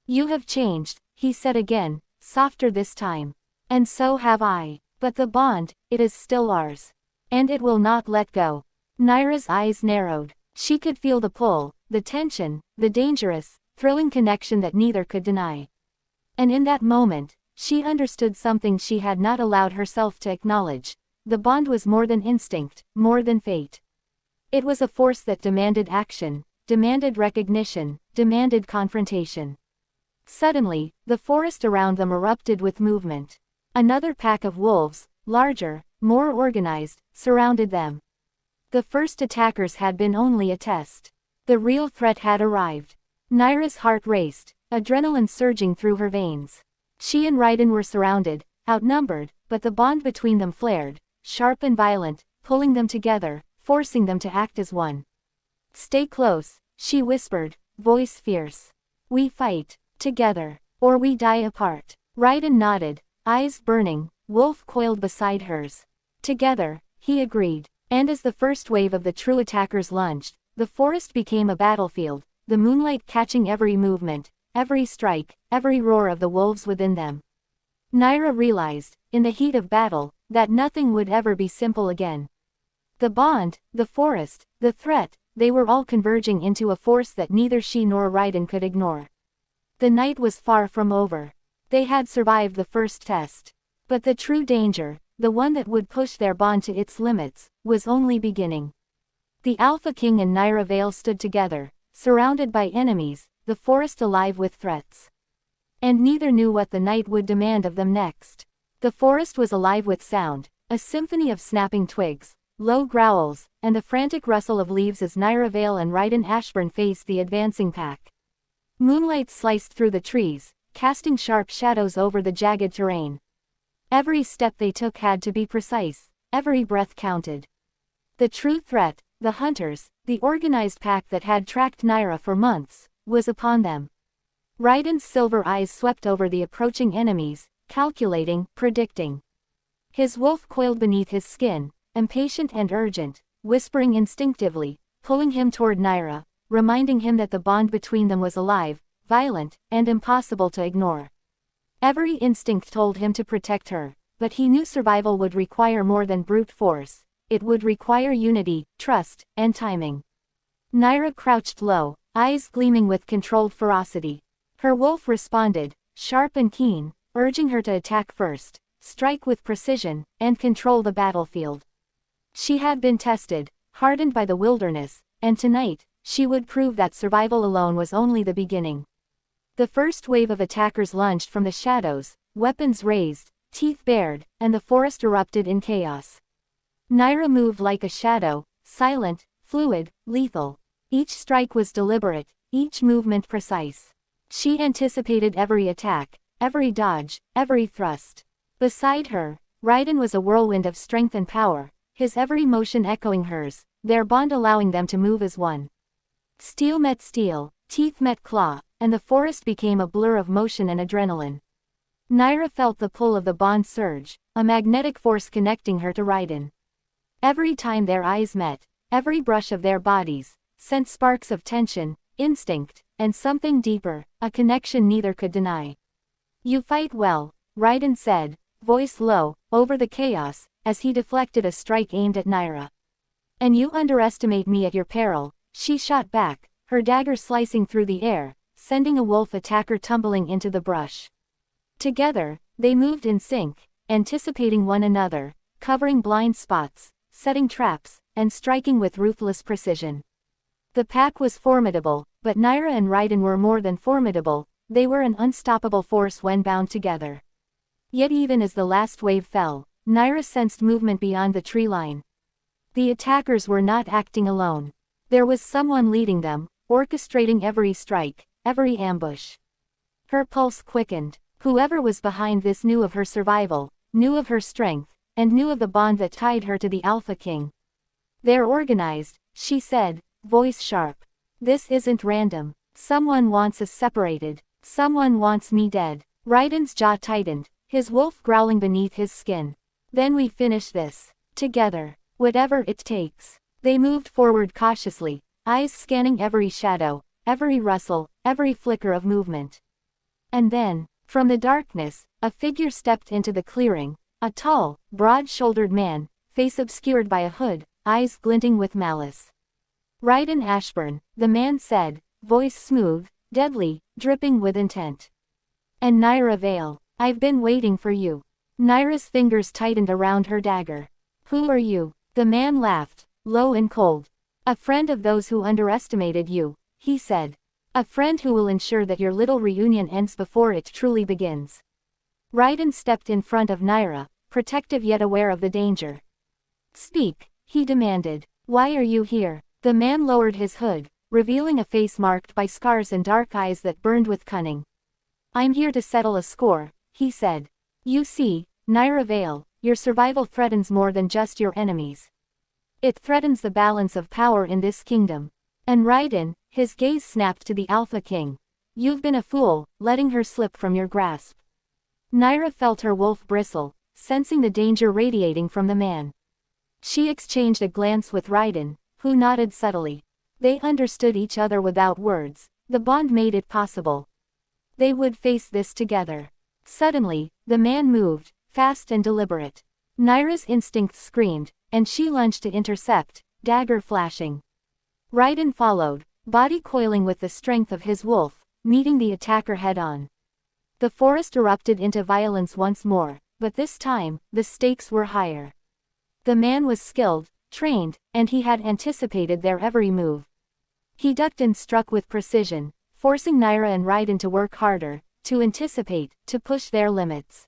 "You have changed," he said again, softer this time. "And so have I. But the bond, it is still ours. And it will not let go." Nyra's eyes narrowed. She could feel the pull, the tension, the dangerous, thrilling connection that neither could deny. And in that moment, she understood something she had not allowed herself to acknowledge. The bond was more than instinct, more than fate. It was a force that demanded action, demanded recognition, demanded confrontation. Suddenly, the forest around them erupted with movement. Another pack of wolves, larger, more organized, surrounded them. The first attackers had been only a test. The real threat had arrived. Nyra's heart raced, adrenaline surging through her veins. She and Rhyden were surrounded, outnumbered, but the bond between them flared, sharp and violent, pulling them together, forcing them to act as one. "Stay close," she whispered, voice fierce. "We fight together, or we die apart." Rhyden nodded, eyes burning, wolf coiled beside hers. "Together," he agreed. And as the first wave of the true attackers lunged, the forest became a battlefield, the moonlight catching every movement, every strike, every roar of the wolves within them. Nyra realized, in the heat of battle, that nothing would ever be simple again. The bond, the forest, the threat, they were all converging into a force that neither she nor Rhyden could ignore. The night was far from over. They had survived the first test. But the true danger, the one that would push their bond to its limits, was only beginning. The Alpha King and Nyra Vale stood together, surrounded by enemies, the forest alive with threats. And neither knew what the night would demand of them next. The forest was alive with sound, a symphony of snapping twigs, low growls, and the frantic rustle of leaves as Nyra Vale and Rhyden Ashborne faced the advancing pack. Moonlight sliced through the trees, casting sharp shadows over the jagged terrain. Every step they took had to be precise, every breath counted. The true threat, the hunters, the organized pack that had tracked Nyra for months, was upon them. Rhyden's silver eyes swept over the approaching enemies, calculating, predicting. His wolf coiled beneath his skin, impatient and urgent, whispering instinctively, pulling him toward Nyra, reminding him that the bond between them was alive, violent, and impossible to ignore. Every instinct told him to protect her, but he knew survival would require more than brute force. It would require unity, trust, and timing. Nyra crouched low, eyes gleaming with controlled ferocity. Her wolf responded, sharp and keen, urging her to attack first, strike with precision, and control the battlefield. She had been tested, hardened by the wilderness, and tonight, she would prove that survival alone was only the beginning. The first wave of attackers lunged from the shadows, weapons raised, teeth bared, and the forest erupted in chaos. Nyra moved like a shadow, silent, fluid, lethal. Each strike was deliberate, each movement precise. She anticipated every attack, every dodge, every thrust. Beside her, Rhyden was a whirlwind of strength and power, his every motion echoing hers, their bond allowing them to move as one. Steel met steel, teeth met claw, and the forest became a blur of motion and adrenaline. Nyra felt the pull of the bond surge, a magnetic force connecting her to Rhyden. Every time their eyes met, every brush of their bodies, sent sparks of tension, instinct, and something deeper, a connection neither could deny. "You fight well," Rhyden said, voice low, over the chaos, as he deflected a strike aimed at Nyra. "And you underestimate me at your peril," she shot back, her dagger slicing through the air, sending a wolf attacker tumbling into the brush. Together, they moved in sync, anticipating one another, covering blind spots, setting traps, and striking with ruthless precision. The pack was formidable, but Nyra and Rhyden were more than formidable, they were an unstoppable force when bound together. Yet even as the last wave fell, Nyra sensed movement beyond the tree line. The attackers were not acting alone. There was someone leading them, orchestrating every strike, every ambush. Her pulse quickened. Whoever was behind this knew of her survival, knew of her strength, and knew of the bond that tied her to the Alpha King. "They're organized," she said, voice sharp. "This isn't random. Someone wants us separated. Someone wants me dead." Rhyden's jaw tightened, his wolf growling beneath his skin. "Then we finish this. Together. Whatever it takes. They moved forward cautiously, eyes scanning every shadow, every rustle, every flicker of movement. And then, from the darkness, a figure stepped into the clearing, a tall, broad-shouldered man, face obscured by a hood, eyes glinting with malice. Rhyden Ashborne, the man said, voice smooth, deadly, dripping with intent. And Nyra Vale, I've been waiting for you. Nyra's fingers tightened around her dagger. Who are you? The man laughed, low and cold. A friend of those who underestimated you, he said. A friend who will ensure that your little reunion ends before it truly begins. Rhyden stepped in front of Nyra, protective yet aware of the danger. Speak, he demanded. Why are you here? The man lowered his hood, revealing a face marked by scars and dark eyes that burned with cunning. I'm here to settle a score, he said. You see, Nyra Vale, your survival threatens more than just your enemies. It threatens the balance of power in this kingdom. And Rhyden, his gaze snapped to the Alpha King. You've been a fool, letting her slip from your grasp. Nyra felt her wolf bristle, sensing the danger radiating from the man. She exchanged a glance with Rhyden, who nodded subtly. They understood each other without words. The bond made it possible. They would face this together. Suddenly, the man moved, fast and deliberate. Nyra's instincts screamed, and she lunged to intercept, dagger flashing. Rhyden followed, body coiling with the strength of his wolf, meeting the attacker head-on. The forest erupted into violence once more, but this time, the stakes were higher. The man was skilled, trained, and he had anticipated their every move. He ducked and struck with precision, forcing Nyra and Rhyden to work harder, to anticipate, to push their limits.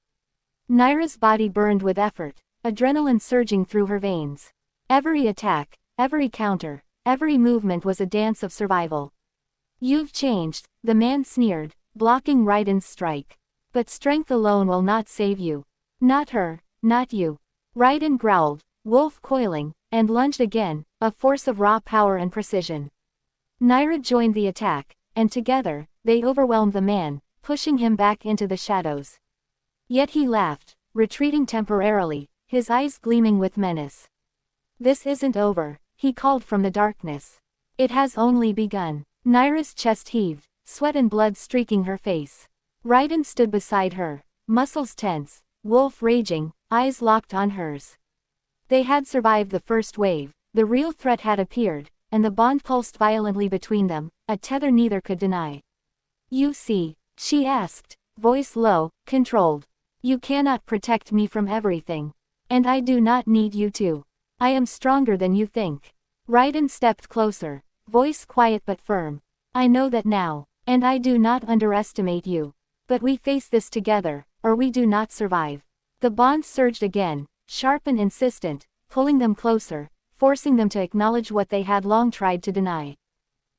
Nyra's body burned with effort, adrenaline surging through her veins. Every attack, every counter, every movement was a dance of survival. You've changed, the man sneered, blocking Rhyden's strike. But strength alone will not save you. Not her, not you. Rhyden growled, wolf coiling, and lunged again, a force of raw power and precision. Nyra joined the attack, and together, they overwhelmed the man, pushing him back into the shadows. Yet he laughed, retreating temporarily, his eyes gleaming with menace. This isn't over, he called from the darkness. It has only begun. Nyra's chest heaved, sweat and blood streaking her face. Rhyden stood beside her, muscles tense, wolf raging, eyes locked on hers. They had survived the first wave, the real threat had appeared, and the bond pulsed violently between them, a tether neither could deny. You see, she asked, voice low, controlled. You cannot protect me from everything. And I do not need you to. I am stronger than you think. Rhyden stepped closer, voice quiet but firm. I know that now, and I do not underestimate you. But we face this together, or we do not survive. The bond surged again, sharp and insistent, pulling them closer, forcing them to acknowledge what they had long tried to deny.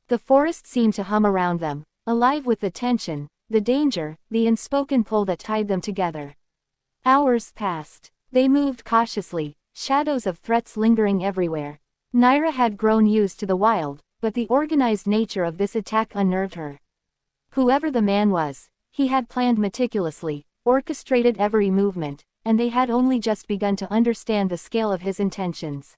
The forest seemed to hum around them, alive with the tension, the danger, the unspoken pull that tied them together. Hours passed. They moved cautiously, shadows of threats lingering everywhere. Nyra had grown used to the wild, but the organized nature of this attack unnerved her. Whoever the man was, he had planned meticulously, orchestrated every movement, and they had only just begun to understand the scale of his intentions.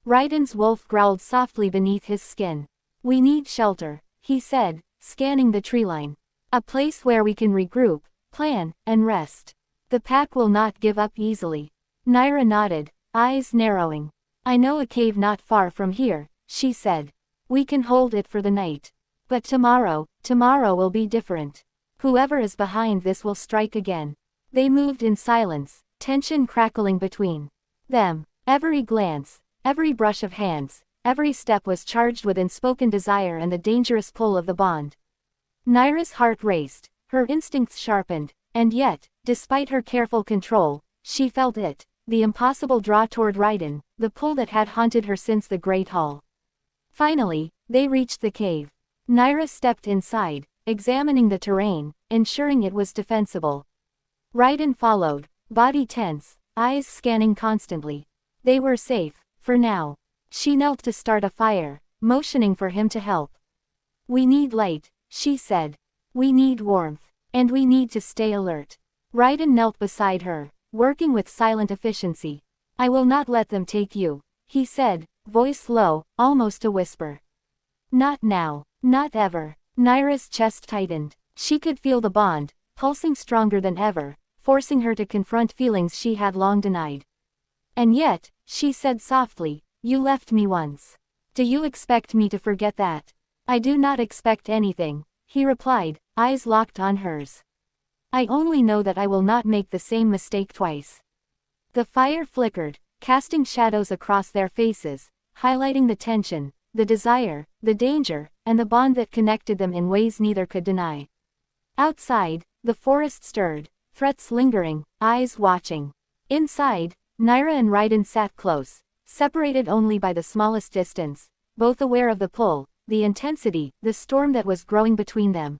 Rhyden's wolf growled softly beneath his skin. We need shelter, he said, scanning the treeline. A place where we can regroup, plan, and rest. The pack will not give up easily. Nyra nodded, eyes narrowing. I know a cave not far from here, she said. We can hold it for the night. But tomorrow will be different. Whoever is behind this will strike again. They moved in silence, tension crackling between them. Every glance, every brush of hands, every step was charged with unspoken desire and the dangerous pull of the bond. Nyra's heart raced, her instincts sharpened, and yet, despite her careful control, she felt it, the impossible draw toward Rhyden, the pull that had haunted her since the Great Hall. Finally, they reached the cave. Nyra stepped inside, examining the terrain, ensuring it was defensible. Rhyden followed, body tense, eyes scanning constantly. They were safe, for now. She knelt to start a fire, motioning for him to help. We need light, she said. We need warmth. And we need to stay alert. Rhyden knelt beside her, working with silent efficiency. I will not let them take you, he said, voice low, almost a whisper. Not now. Not ever. Nyra's chest tightened. She could feel the bond, pulsing stronger than ever, forcing her to confront feelings she had long denied. And yet, she said softly, you left me once. Do you expect me to forget that? I do not expect anything, he replied, eyes locked on hers. I only know that I will not make the same mistake twice. The fire flickered, casting shadows across their faces, highlighting the tension, the desire, the danger, and the bond that connected them in ways neither could deny. Outside, the forest stirred, threats lingering, eyes watching. Inside, Nyra and Rhyden sat close, separated only by the smallest distance, both aware of the pull, the intensity, the storm that was growing between them.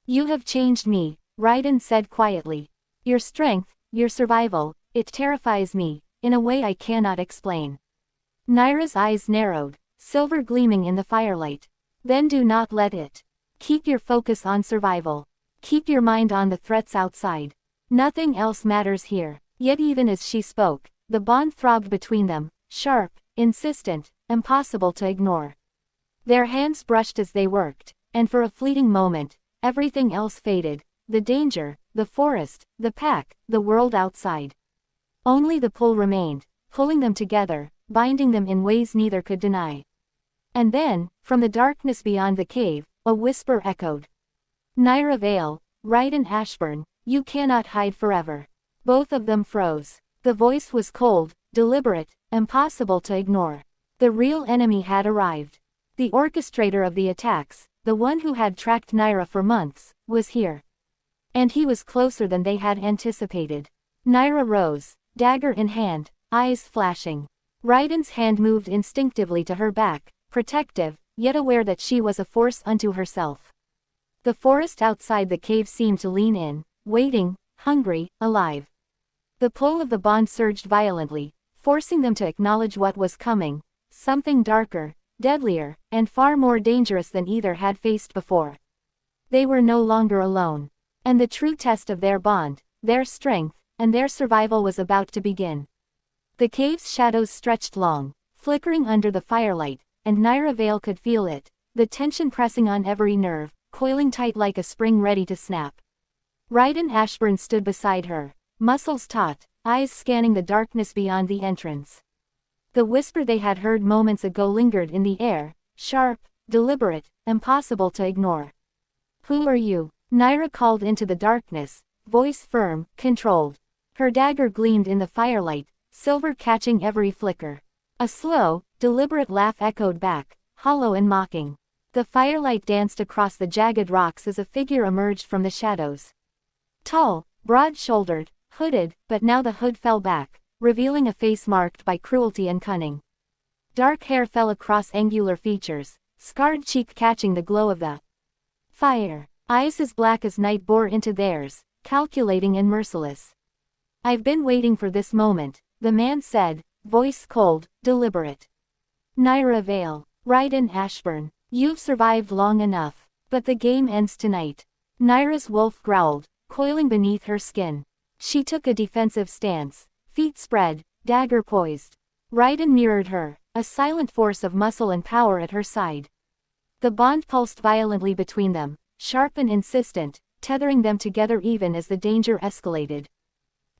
You have changed me, Rhyden said quietly. Your strength, your survival, it terrifies me, in a way I cannot explain. Nyra's eyes narrowed, silver gleaming in the firelight. Then do not let it. Keep your focus on survival. Keep your mind on the threats outside. Nothing else matters here. Yet even as she spoke, the bond throbbed between them, sharp, insistent, impossible to ignore. Their hands brushed as they worked, and for a fleeting moment, everything else faded, the danger, the forest, the pack, the world outside. Only the pull remained, pulling them together, binding them in ways neither could deny. And then, from the darkness beyond the cave, a whisper echoed. Nyra Vale, Rhyden Ashborne, you cannot hide forever. Both of them froze. The voice was cold, deliberate, impossible to ignore. The real enemy had arrived. The orchestrator of the attacks, the one who had tracked Nyra for months, was here. And he was closer than they had anticipated. Nyra rose, dagger in hand, eyes flashing. Rhyden's hand moved instinctively to her back, protective, yet aware that she was a force unto herself. The forest outside the cave seemed to lean in, waiting, hungry, alive. The pull of the bond surged violently, forcing them to acknowledge what was coming, something darker, deadlier, and far more dangerous than either had faced before. They were no longer alone. And the true test of their bond, their strength, and their survival was about to begin. The cave's shadows stretched long, flickering under the firelight, and Nyra Vale could feel it, the tension pressing on every nerve, coiling tight like a spring ready to snap. Rhyden Ashborne stood beside her, muscles taut, eyes scanning the darkness beyond the entrance. The whisper they had heard moments ago lingered in the air, sharp, deliberate, impossible to ignore. Who are you? Nyra called into the darkness, voice firm, controlled. Her dagger gleamed in the firelight, silver catching every flicker. A slow, deliberate laugh echoed back, hollow and mocking. The firelight danced across the jagged rocks as a figure emerged from the shadows. Tall, broad-shouldered, hooded, but now the hood fell back, revealing a face marked by cruelty and cunning. Dark hair fell across angular features, scarred cheek catching the glow of the fire. Eyes as black as night bore into theirs, calculating and merciless. I've been waiting for this moment, the man said, voice cold, deliberate. Nyra Vale, Rhyden Ashborne, you've survived long enough, but the game ends tonight. Nyra's wolf growled, coiling beneath her skin. She took a defensive stance, feet spread, dagger poised. Rhyden mirrored her, a silent force of muscle and power at her side. The bond pulsed violently between them, sharp and insistent, tethering them together even as the danger escalated.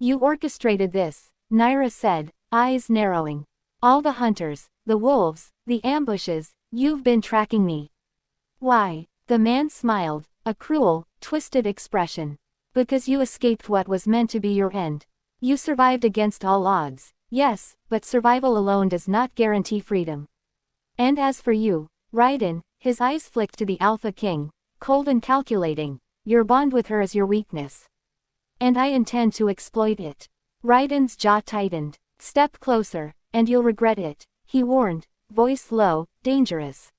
You orchestrated this, Nyra said, eyes narrowing. All the hunters, the wolves, the ambushes, you've been tracking me. Why? The man smiled, a cruel, twisted expression. Because you escaped what was meant to be your end. You survived against all odds, yes, but survival alone does not guarantee freedom. And as for you, Rhyden, his eyes flicked to the Alpha King, cold and calculating, your bond with her is your weakness. And I intend to exploit it. Rhyden's jaw tightened. Step closer, and you'll regret it, he warned, voice low, dangerous.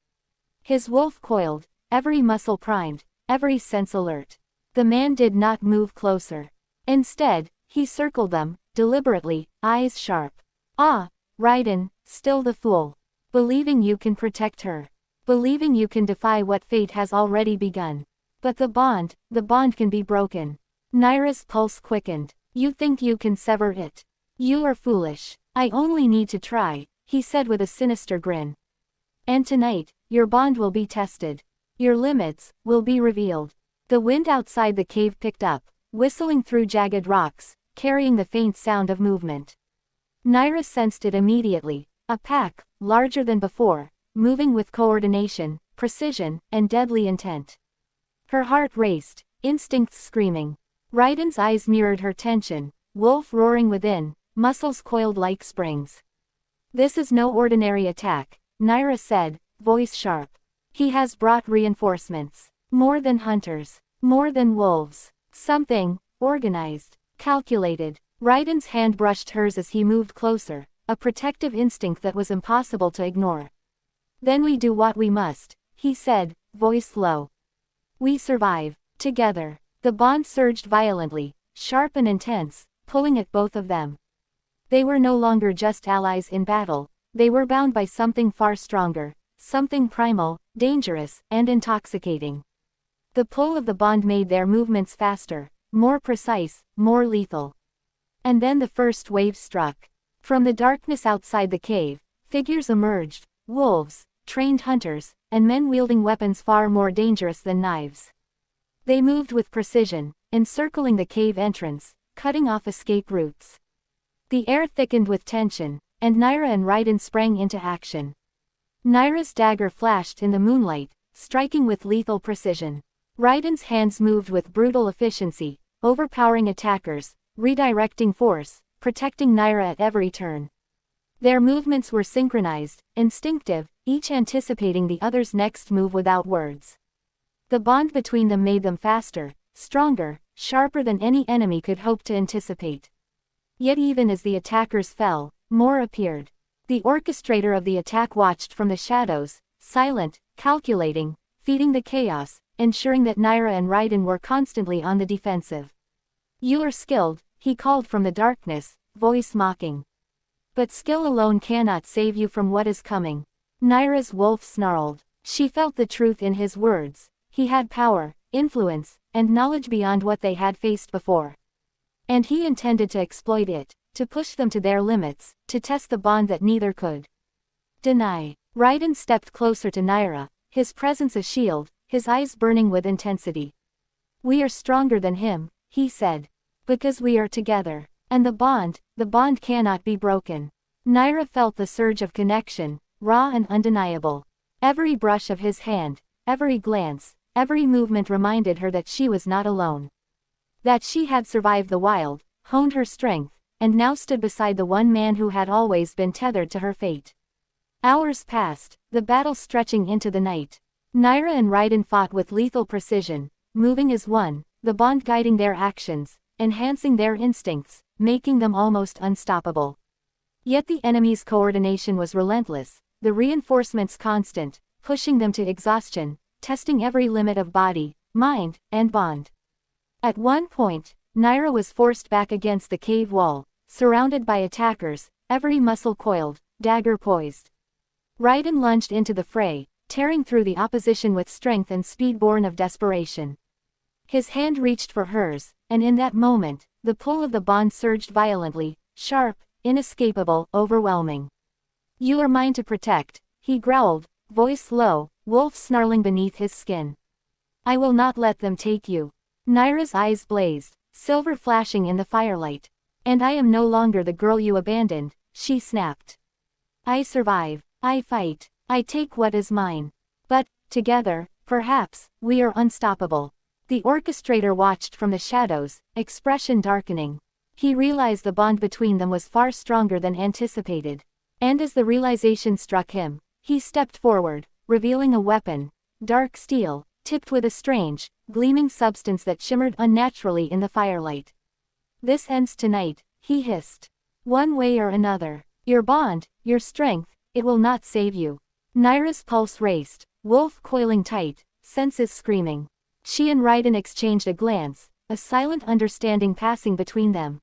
His wolf coiled, every muscle primed, every sense alert. The man did not move closer. Instead, he circled them, deliberately, eyes sharp. Ah, Rhyden, still the fool. Believing you can protect her. Believing you can defy what fate has already begun. But the bond can be broken. Nyra's pulse quickened. You think you can sever it? You are foolish. I only need to try, he said with a sinister grin. And tonight, your bond will be tested. Your limits will be revealed. The wind outside the cave picked up, whistling through jagged rocks, carrying the faint sound of movement. Nyra sensed it immediately, a pack, larger than before, moving with coordination, precision, and deadly intent. Her heart raced, instincts screaming. Rhyden's eyes mirrored her tension, wolf roaring within, muscles coiled like springs. This is no ordinary attack, Nyra said, voice sharp. He has brought reinforcements. More than hunters. More than wolves. Something, organized, calculated. Rhyden's hand brushed hers as he moved closer, a protective instinct that was impossible to ignore. Then we do what we must, he said, voice low. We survive, together. The bond surged violently, sharp and intense, pulling at both of them. They were no longer just allies in battle, they were bound by something far stronger, something primal, dangerous, and intoxicating. The pull of the bond made their movements faster, more precise, more lethal. And then the first wave struck. From the darkness outside the cave, figures emerged, wolves, trained hunters, and men wielding weapons far more dangerous than knives. They moved with precision, encircling the cave entrance, cutting off escape routes. The air thickened with tension, and Nyra and Rhyden sprang into action. Nyra's dagger flashed in the moonlight, striking with lethal precision. Rhyden's hands moved with brutal efficiency, overpowering attackers, redirecting force, protecting Nyra at every turn. Their movements were synchronized, instinctive, each anticipating the other's next move without words. The bond between them made them faster, stronger, sharper than any enemy could hope to anticipate. Yet even as the attackers fell, more appeared. The orchestrator of the attack watched from the shadows, silent, calculating, feeding the chaos, ensuring that Nyra and Rhyden were constantly on the defensive. You are skilled, he called from the darkness, voice mocking. But skill alone cannot save you from what is coming. Nyra's wolf snarled. She felt the truth in his words. He had power, influence, and knowledge beyond what they had faced before. And he intended to exploit it, to push them to their limits, to test the bond that neither could deny. Rhyden stepped closer to Nyra, his presence a shield, his eyes burning with intensity. We are stronger than him, he said. Because we are together. And the bond cannot be broken. Nyra felt the surge of connection, raw and undeniable. Every brush of his hand, every glance, every movement reminded her that she was not alone. That she had survived the wild, honed her strength, and now stood beside the one man who had always been tethered to her fate. Hours passed, the battle stretching into the night. Nyra and Rhyden fought with lethal precision, moving as one, the bond guiding their actions, enhancing their instincts, making them almost unstoppable. Yet the enemy's coordination was relentless, the reinforcements constant, pushing them to exhaustion, testing every limit of body, mind, and bond. At one point, Nyra was forced back against the cave wall, surrounded by attackers, every muscle coiled, dagger poised. Rhyden lunged into the fray, tearing through the opposition with strength and speed born of desperation. His hand reached for hers, and in that moment, the pull of the bond surged violently, sharp, inescapable, overwhelming. You are mine to protect, he growled, voice low, wolf snarling beneath his skin. I will not let them take you. Nyra's eyes blazed, silver flashing in the firelight. And I am no longer the girl you abandoned, she snapped. I survive, I fight, I take what is mine. But, together, perhaps, we are unstoppable. The orchestrator watched from the shadows, expression darkening. He realized the bond between them was far stronger than anticipated. And as the realization struck him, he stepped forward, revealing a weapon, dark steel, tipped with a strange, gleaming substance that shimmered unnaturally in the firelight. This ends tonight, he hissed. One way or another. Your bond, your strength, it will not save you. Nyra's pulse raced, wolf coiling tight, senses screaming. She and Rhyden exchanged a glance, a silent understanding passing between them.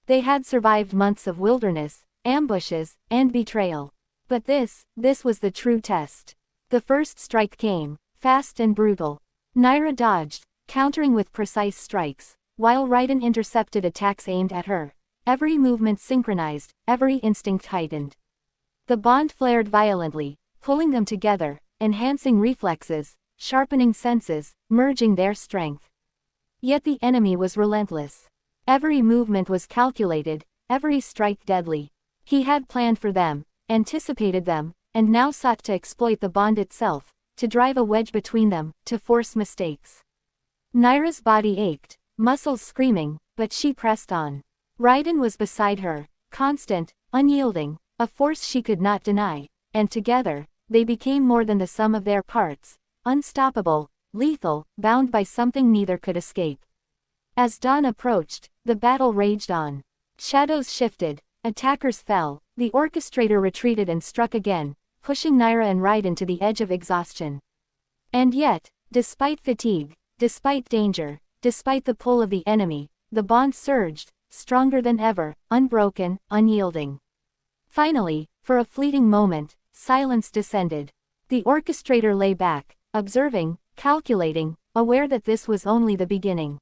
They had survived months of wilderness, ambushes, and betrayal. But this was the true test. The first strike came, fast and brutal. Nyra dodged, countering with precise strikes, while Rhyden intercepted attacks aimed at her. Every movement synchronized, every instinct heightened. The bond flared violently, pulling them together, enhancing reflexes, sharpening senses, merging their strength. Yet the enemy was relentless. Every movement was calculated, every strike deadly. He had planned for them, anticipated them, and now sought to exploit the bond itself, to drive a wedge between them, to force mistakes. Nyra's body ached, muscles screaming, but she pressed on. Rhyden was beside her, constant, unyielding, a force she could not deny, and together, they became more than the sum of their parts, unstoppable, lethal, bound by something neither could escape. As dawn approached, the battle raged on. Shadows shifted, attackers fell, the orchestrator retreated and struck again, pushing Nyra and Rhyden to the edge of exhaustion. And yet, despite fatigue, despite danger, despite the pull of the enemy, the bond surged, stronger than ever, unbroken, unyielding. Finally, for a fleeting moment, silence descended. The orchestrator lay back, observing, calculating, aware that this was only the beginning.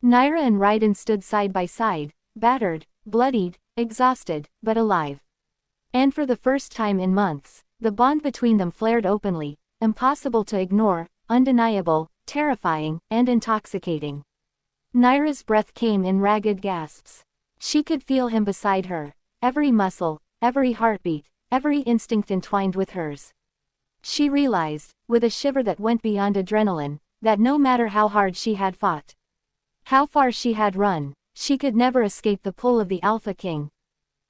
Nyra and Rhyden stood side by side, battered, bloodied, exhausted, but alive. And for the first time in months, the bond between them flared openly, impossible to ignore, undeniable, terrifying, and intoxicating. Nyra's breath came in ragged gasps. She could feel him beside her, every muscle, every heartbeat, every instinct entwined with hers. She realized, with a shiver that went beyond adrenaline, that no matter how hard she had fought, how far she had run, she could never escape the pull of the Alpha King.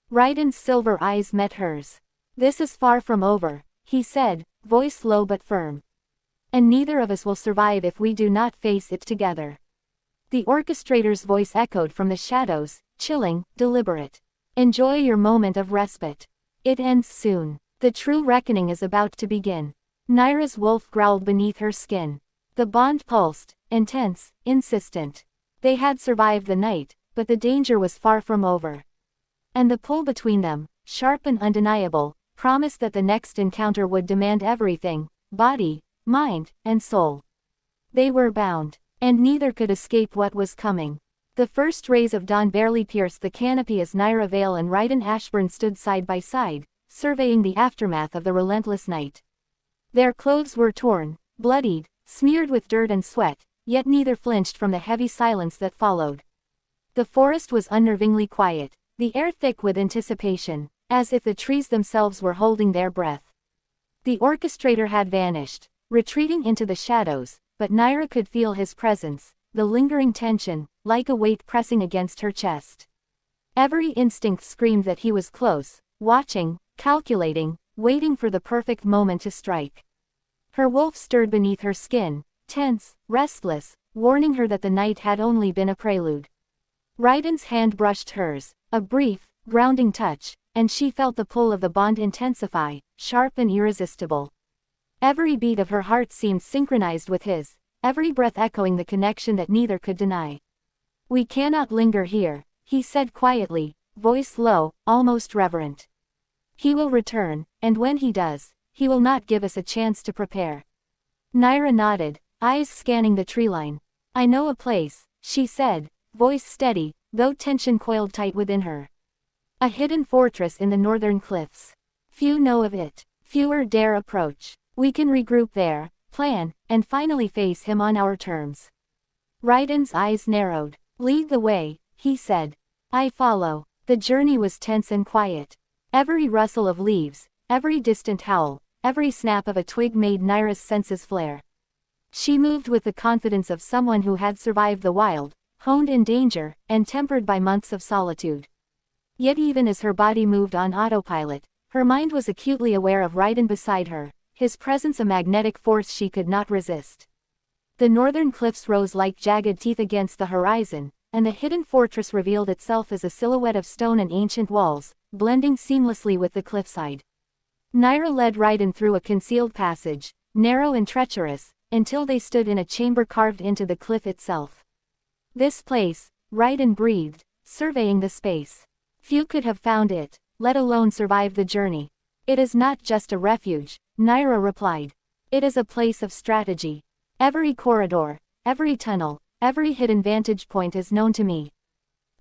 Rhyden's silver eyes met hers. "This is far from over," he said, voice low but firm. "And neither of us will survive if we do not face it together." The orchestrator's voice echoed from the shadows, chilling, deliberate. "Enjoy your moment of respite. It ends soon. The true reckoning is about to begin." Nyra's wolf growled beneath her skin. The bond pulsed, intense, insistent. They had survived the night, but the danger was far from over. And the pull between them, sharp and undeniable, promised that the next encounter would demand everything, body, mind, and soul. They were bound, and neither could escape what was coming. The first rays of dawn barely pierced the canopy as Nyra Vale and Rhyden Ashborne stood side by side, surveying the aftermath of the relentless night. Their clothes were torn, bloodied, smeared with dirt and sweat, yet neither flinched from the heavy silence that followed. The forest was unnervingly quiet, the air thick with anticipation, as if the trees themselves were holding their breath. The orchestrator had vanished, retreating into the shadows, but Nyra could feel his presence, the lingering tension, like a weight pressing against her chest. Every instinct screamed that he was close, watching, calculating, waiting for the perfect moment to strike. Her wolf stirred beneath her skin, tense, restless, warning her that the night had only been a prelude. Rhyden's hand brushed hers, a brief, grounding touch, and she felt the pull of the bond intensify, sharp and irresistible. Every beat of her heart seemed synchronized with his, every breath echoing the connection that neither could deny. "We cannot linger here," he said quietly, voice low, almost reverent. "He will return, and when he does, he will not give us a chance to prepare." Nyra nodded, eyes scanning the treeline. "I know a place," she said, voice steady, though tension coiled tight within her. "A hidden fortress in the northern cliffs. Few know of it, fewer dare approach. We can regroup there, plan, and finally face him on our terms." Rhyden's eyes narrowed. "Lead the way," he said. "I follow." The journey was tense and quiet. Every rustle of leaves, every distant howl, every snap of a twig made Nyra's senses flare. She moved with the confidence of someone who had survived the wild, honed in danger, and tempered by months of solitude. Yet even as her body moved on autopilot, her mind was acutely aware of Rhyden beside her, his presence a magnetic force she could not resist. The northern cliffs rose like jagged teeth against the horizon, and the hidden fortress revealed itself as a silhouette of stone and ancient walls, blending seamlessly with the cliffside. Nyra led Rhyden through a concealed passage, narrow and treacherous, until they stood in a chamber carved into the cliff itself. "This place," Rhyden breathed, surveying the space. "Few could have found it, let alone survive the journey." "It is not just a refuge," Nyra replied. "It is a place of strategy. Every corridor, every tunnel, every hidden vantage point is known to me.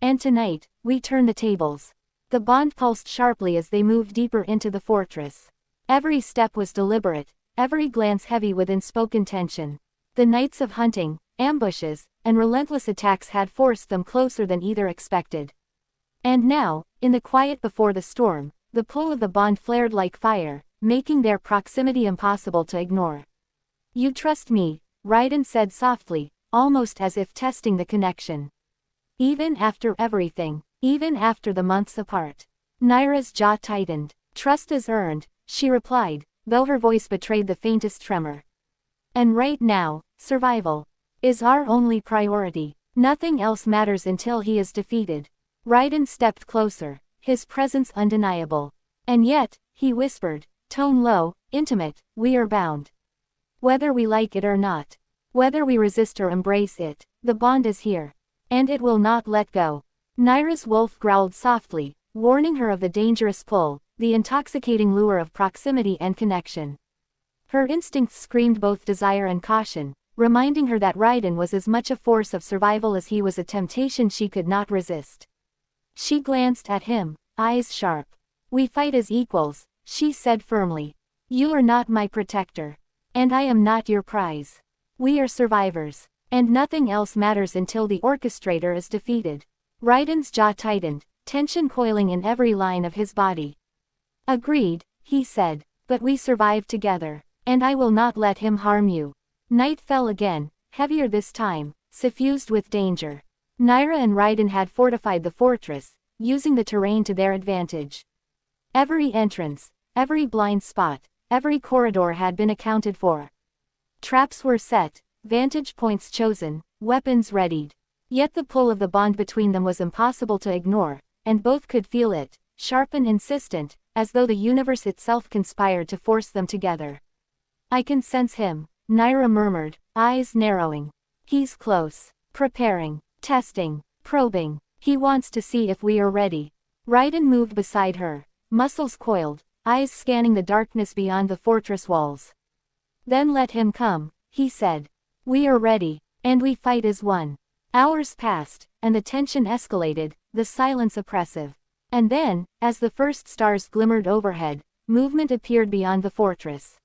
And tonight, we turn the tables." The bond pulsed sharply as they moved deeper into the fortress. Every step was deliberate, every glance heavy with unspoken tension. The nights of hunting, ambushes, and relentless attacks had forced them closer than either expected. And now, in the quiet before the storm, the pull of the bond flared like fire, making their proximity impossible to ignore. "You trust me," Rhyden said softly, almost as if testing the connection. "Even after everything, even after the months apart." Nyra's jaw tightened. "Trust is earned," she replied, though her voice betrayed the faintest tremor. "And right now, survival is our only priority. Nothing else matters until he is defeated." Rhyden stepped closer, his presence undeniable. "And yet," he whispered, tone low, intimate, "we are bound. Whether we like it or not. Whether we resist or embrace it, the bond is here. And it will not let go." Nyra's wolf growled softly, warning her of the dangerous pull, the intoxicating lure of proximity and connection. Her instincts screamed both desire and caution, reminding her that Rhyden was as much a force of survival as he was a temptation she could not resist. She glanced at him, eyes sharp. "We fight as equals," she said firmly. "You are not my protector. And I am not your prize. We are survivors. And nothing else matters until the orchestrator is defeated." Rhyden's jaw tightened, tension coiling in every line of his body. "Agreed," he said, "but we survive together. And I will not let him harm you." Night fell again, heavier this time, suffused with danger. Nyra and Rhyden had fortified the fortress, using the terrain to their advantage. Every entrance, every blind spot, every corridor had been accounted for. Traps were set, vantage points chosen, weapons readied. Yet the pull of the bond between them was impossible to ignore, and both could feel it, sharp and insistent, as though the universe itself conspired to force them together. "I can sense him," Nyra murmured, eyes narrowing. "He's close. Preparing, testing, probing. He wants to see if we are ready." Rhyden moved beside her, muscles coiled, eyes scanning the darkness beyond the fortress walls. "Then let him come," he said. "We are ready, and we fight as one." Hours passed, and the tension escalated, the silence oppressive. And then, as the first stars glimmered overhead, movement appeared beyond the fortress.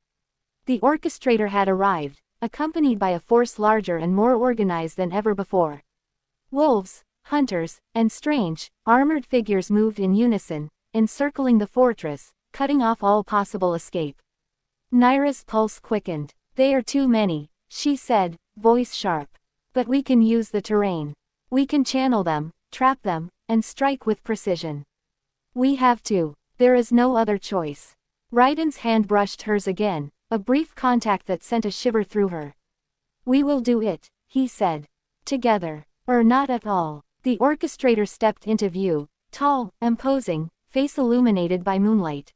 The orchestrator had arrived, accompanied by a force larger and more organized than ever before. Wolves, hunters, and strange, armored figures moved in unison, encircling the fortress, cutting off all possible escape. Nyra's pulse quickened. "They are too many," she said, voice sharp. "But we can use the terrain. We can channel them, trap them, and strike with precision. We have to. There is no other choice." Rhyden's hand brushed hers again, a brief contact that sent a shiver through her. "We will do it," he said. "Together. Or not at all." The orchestrator stepped into view, tall, imposing, face illuminated by moonlight.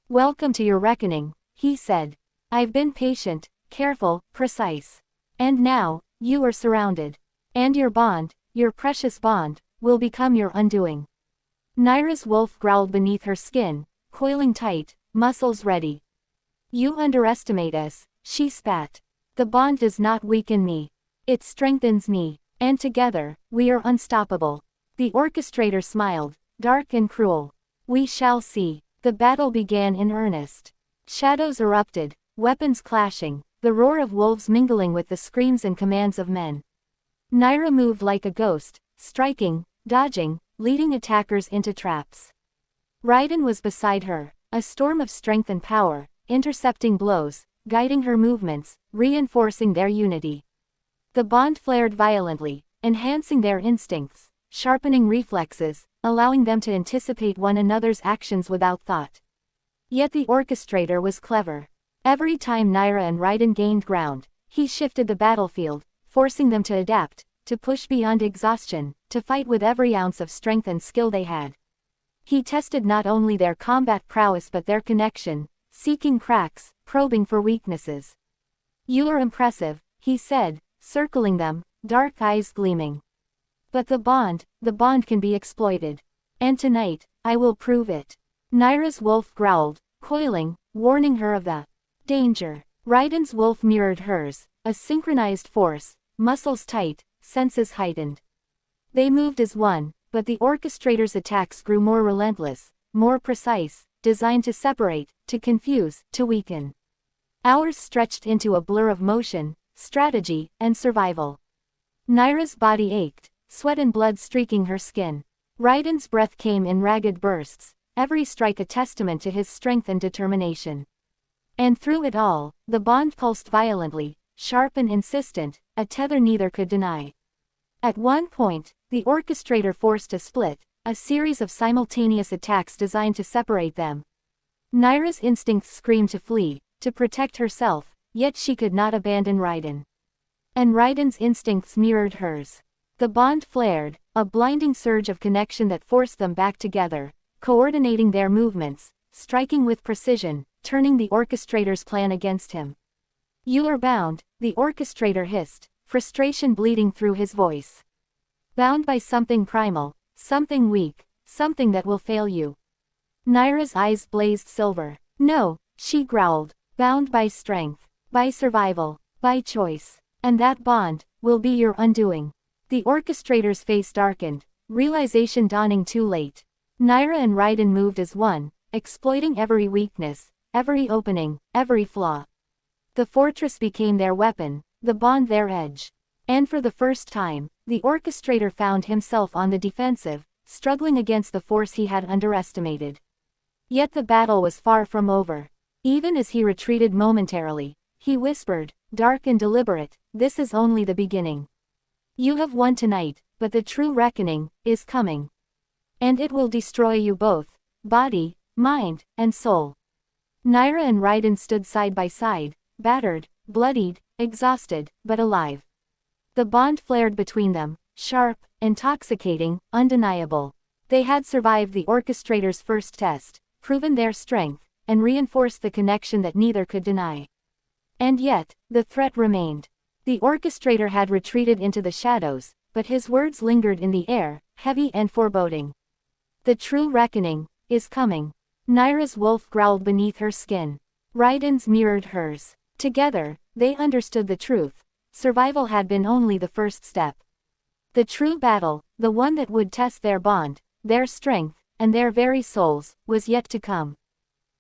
"Welcome to your reckoning," he said. "I've been patient, careful, precise. And now, you are surrounded. And your bond, your precious bond, will become your undoing." Nyra's wolf growled beneath her skin, coiling tight, muscles ready. "You underestimate us," she spat. "The bond does not weaken me. It strengthens me. And together, we are unstoppable." The orchestrator smiled, dark and cruel. "We shall see." The battle began in earnest. Shadows erupted, weapons clashing, the roar of wolves mingling with the screams and commands of men. Nyra moved like a ghost, striking, dodging, leading attackers into traps. Rhyden was beside her, a storm of strength and power, intercepting blows, guiding her movements, reinforcing their unity. The bond flared violently, enhancing their instincts, sharpening reflexes, allowing them to anticipate one another's actions without thought. Yet the orchestrator was clever. Every time Nyra and Rhyden gained ground, he shifted the battlefield, forcing them to adapt, to push beyond exhaustion, to fight with every ounce of strength and skill they had. He tested not only their combat prowess but their connection, seeking cracks, probing for weaknesses. "You are impressive," he said, circling them, dark eyes gleaming. "But the bond can be exploited. And tonight, I will prove it." Nyra's wolf growled, coiling, warning her of the danger. Rhyden's wolf mirrored hers, a synchronized force, muscles tight, senses heightened. They moved as one, but the orchestrator's attacks grew more relentless, more precise, designed to separate, to confuse, to weaken. Hours stretched into a blur of motion, strategy, and survival. Nyra's body ached, sweat and blood streaking her skin. Rhyden's breath came in ragged bursts, every strike a testament to his strength and determination. And through it all, the bond pulsed violently, sharp and insistent, a tether neither could deny. At one point, the orchestrator forced a split, a series of simultaneous attacks designed to separate them. Nyra's instincts screamed to flee, to protect herself, yet she could not abandon Rhyden. And Rhyden's instincts mirrored hers. The bond flared, a blinding surge of connection that forced them back together, coordinating their movements, striking with precision, turning the orchestrator's plan against him. "You are bound," the orchestrator hissed, frustration bleeding through his voice. "Bound by something primal, something weak, something that will fail you." Nyra's eyes blazed silver. "No," she growled, "bound by strength, by survival, by choice. And that bond will be your undoing." The orchestrator's face darkened, realization dawning too late. Nyra and Rhyden moved as one, exploiting every weakness, every opening, every flaw. The fortress became their weapon, the bond their edge. And for the first time, the orchestrator found himself on the defensive, struggling against the force he had underestimated. Yet the battle was far from over. Even as he retreated momentarily, he whispered, dark and deliberate, "This is only the beginning. You have won tonight, but the true reckoning is coming. And it will destroy you both, body, mind, and soul." Nyra and Rhyden stood side by side, battered, bloodied, exhausted, but alive. The bond flared between them, sharp, intoxicating, undeniable. They had survived the orchestrator's first test, proven their strength, and reinforced the connection that neither could deny. And yet, the threat remained. The orchestrator had retreated into the shadows, but his words lingered in the air, heavy and foreboding. "The true reckoning is coming." Nyra's wolf growled beneath her skin. Rhyden's mirrored hers. Together, they understood the truth. Survival had been only the first step. The true battle, the one that would test their bond, their strength, and their very souls, was yet to come.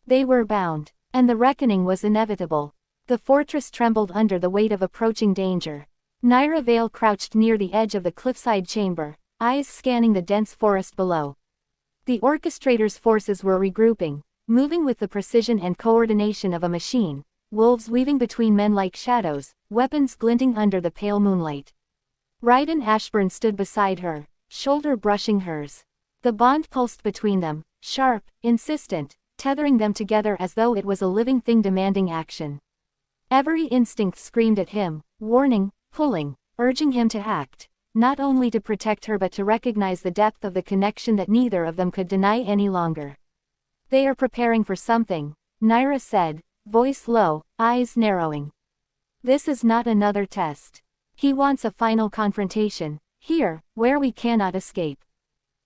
They were bound, and the reckoning was inevitable. The fortress trembled under the weight of approaching danger. Nyra Vale crouched near the edge of the cliffside chamber, eyes scanning the dense forest below. The orchestrator's forces were regrouping, moving with the precision and coordination of a machine, wolves weaving between men like shadows, weapons glinting under the pale moonlight. Rhyden Ashborne stood beside her, shoulder brushing hers. The bond pulsed between them, sharp, insistent, tethering them together as though it was a living thing demanding action. Every instinct screamed at him, warning, pulling, urging him to act, not only to protect her but to recognize the depth of the connection that neither of them could deny any longer. "They are preparing for something," Nyra said, voice low, eyes narrowing. "This is not another test. He wants a final confrontation, here, where we cannot escape."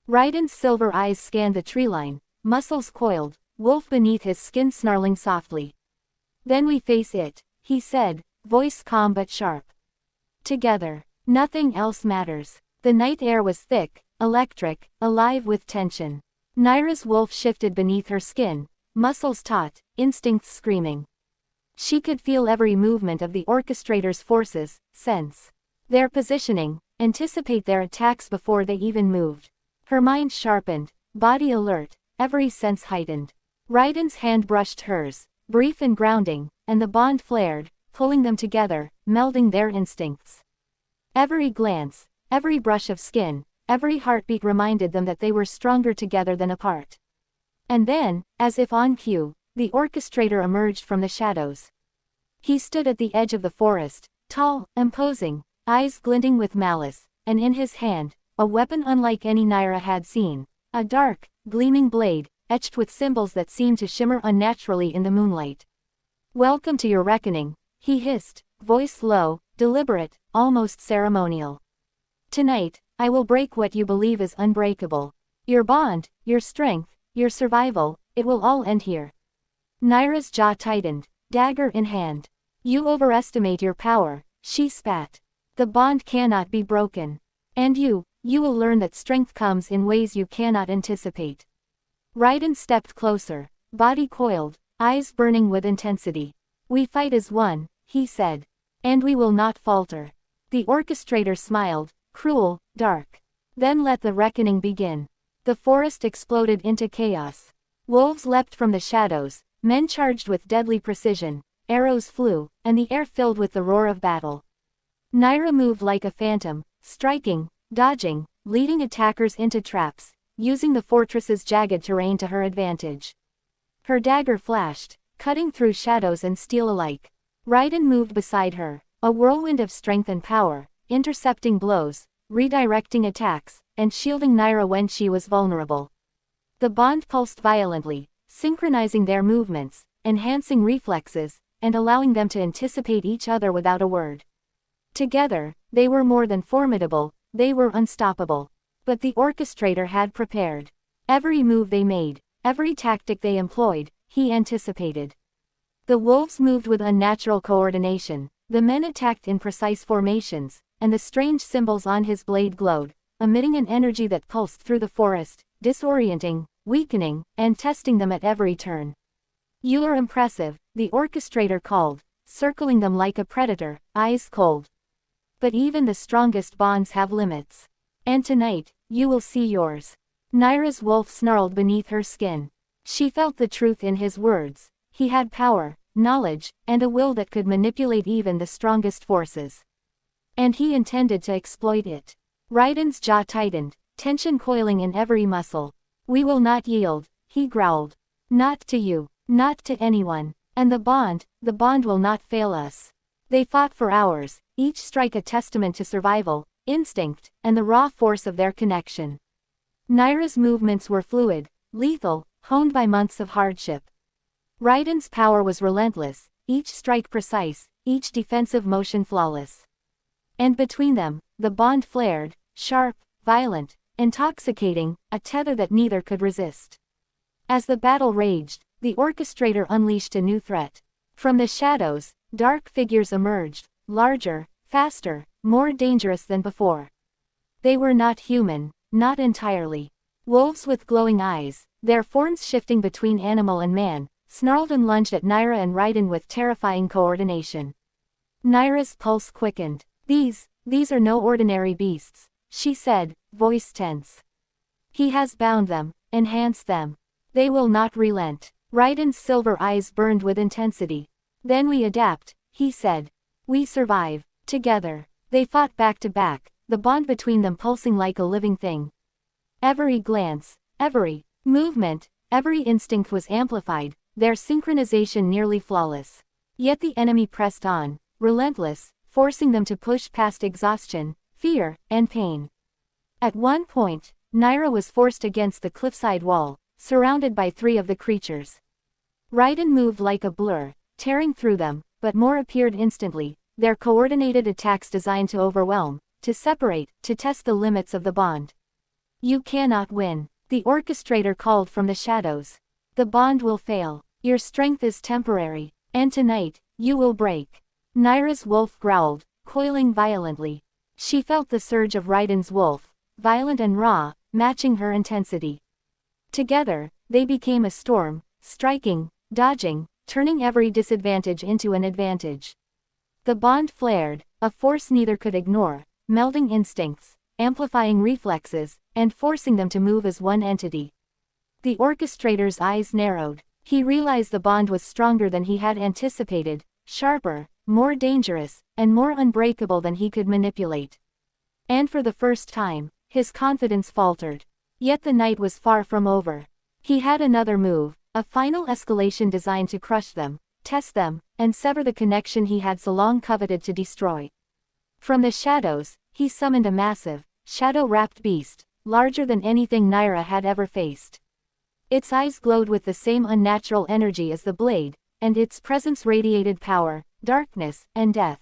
Rhyden's silver eyes scanned the treeline, muscles coiled, wolf beneath his skin snarling softly. "Then we face it," he said, voice calm but sharp. "Together. Nothing else matters." The night air was thick, electric, alive with tension. Nyra's wolf shifted beneath her skin, muscles taut, instincts screaming. She could feel every movement of the orchestrator's forces, sense their positioning, anticipate their attacks before they even moved. Her mind sharpened, body alert, every sense heightened. Rhyden's hand brushed hers, brief and grounding, and the bond flared, pulling them together, melding their instincts. Every glance, every brush of skin, every heartbeat reminded them that they were stronger together than apart. And then, as if on cue, the orchestrator emerged from the shadows. He stood at the edge of the forest, tall, imposing, eyes glinting with malice, and in his hand, a weapon unlike any Nyra had seen, a dark, gleaming blade, etched with symbols that seemed to shimmer unnaturally in the moonlight. "Welcome to your reckoning," he hissed, voice low, deliberate, almost ceremonial. "Tonight, I will break what you believe is unbreakable. Your bond, your strength, your survival, it will all end here." Nyra's jaw tightened, dagger in hand. "You overestimate your power," she spat. "The bond cannot be broken. And you, you will learn that strength comes in ways you cannot anticipate. Rhyden stepped closer, body coiled, eyes burning with intensity. We fight as one, he said. And we will not falter. The orchestrator smiled, cruel, dark. Then let the reckoning begin. The forest exploded into chaos. Wolves leapt from the shadows, men charged with deadly precision, arrows flew, and the air filled with the roar of battle. Nyra moved like a phantom, striking, dodging, leading attackers into traps, using the fortress's jagged terrain to her advantage. Her dagger flashed, cutting through shadows and steel alike. Rhyden moved beside her, a whirlwind of strength and power, intercepting blows, redirecting attacks, and shielding Nyra when she was vulnerable. The bond pulsed violently, synchronizing their movements, enhancing reflexes, and allowing them to anticipate each other without a word. Together, they were more than formidable, they were unstoppable. But the orchestrator had prepared. Every move they made, every tactic they employed, he anticipated. The wolves moved with unnatural coordination, the men attacked in precise formations, and the strange symbols on his blade glowed, emitting an energy that pulsed through the forest, disorienting, weakening, and testing them at every turn. You are impressive, the orchestrator called, circling them like a predator, eyes cold. But even the strongest bonds have limits. And tonight, you will see yours. Nyra's wolf snarled beneath her skin. She felt the truth in his words. He had power, knowledge, and a will that could manipulate even the strongest forces. And he intended to exploit it. Rhyden's jaw tightened, tension coiling in every muscle. We will not yield, he growled. Not to you, not to anyone. And the bond will not fail us. They fought for hours, each strike a testament to survival, instinct, and the raw force of their connection. Nyra's movements were fluid, lethal, honed by months of hardship. Rhyden's power was relentless, each strike precise, each defensive motion flawless. And between them, the bond flared, sharp, violent, intoxicating, a tether that neither could resist. As the battle raged, the orchestrator unleashed a new threat. From the shadows, dark figures emerged, larger, faster, more dangerous than before. They were not human, not entirely. Wolves with glowing eyes, their forms shifting between animal and man, snarled and lunged at Nyra and Rhyden with terrifying coordination. Nyra's pulse quickened. These are no ordinary beasts, she said, voice tense. He has bound them, enhanced them. They will not relent. Rhyden's silver eyes burned with intensity. Then we adapt, he said. We survive, together. They fought back to back, the bond between them pulsing like a living thing. Every glance, every movement, every instinct was amplified, their synchronization nearly flawless. Yet the enemy pressed on, relentless, forcing them to push past exhaustion, fear, and pain. At one point, Nyra was forced against the cliffside wall, surrounded by 3 of the creatures. Rhyden moved like a blur, tearing through them, but more appeared instantly, their coordinated attacks designed to overwhelm, to separate, to test the limits of the bond. You cannot win, the orchestrator called from the shadows. The bond will fail, your strength is temporary, and tonight, you will break. Nyra's wolf growled, coiling violently. She felt the surge of Rhyden's wolf, violent and raw, matching her intensity. Together, they became a storm, striking, dodging, turning every disadvantage into an advantage. The bond flared, a force neither could ignore, melding instincts, amplifying reflexes, and forcing them to move as one entity. The orchestrator's eyes narrowed. He realized the bond was stronger than he had anticipated, sharper, more dangerous, and more unbreakable than he could manipulate. And for the first time, his confidence faltered. Yet the night was far from over. He had another move, a final escalation designed to crush them, test them, and sever the connection he had so long coveted to destroy. From the shadows, he summoned a massive, shadow-wrapped beast, larger than anything Nyra had ever faced. Its eyes glowed with the same unnatural energy as the blade, and its presence radiated power, darkness, and death.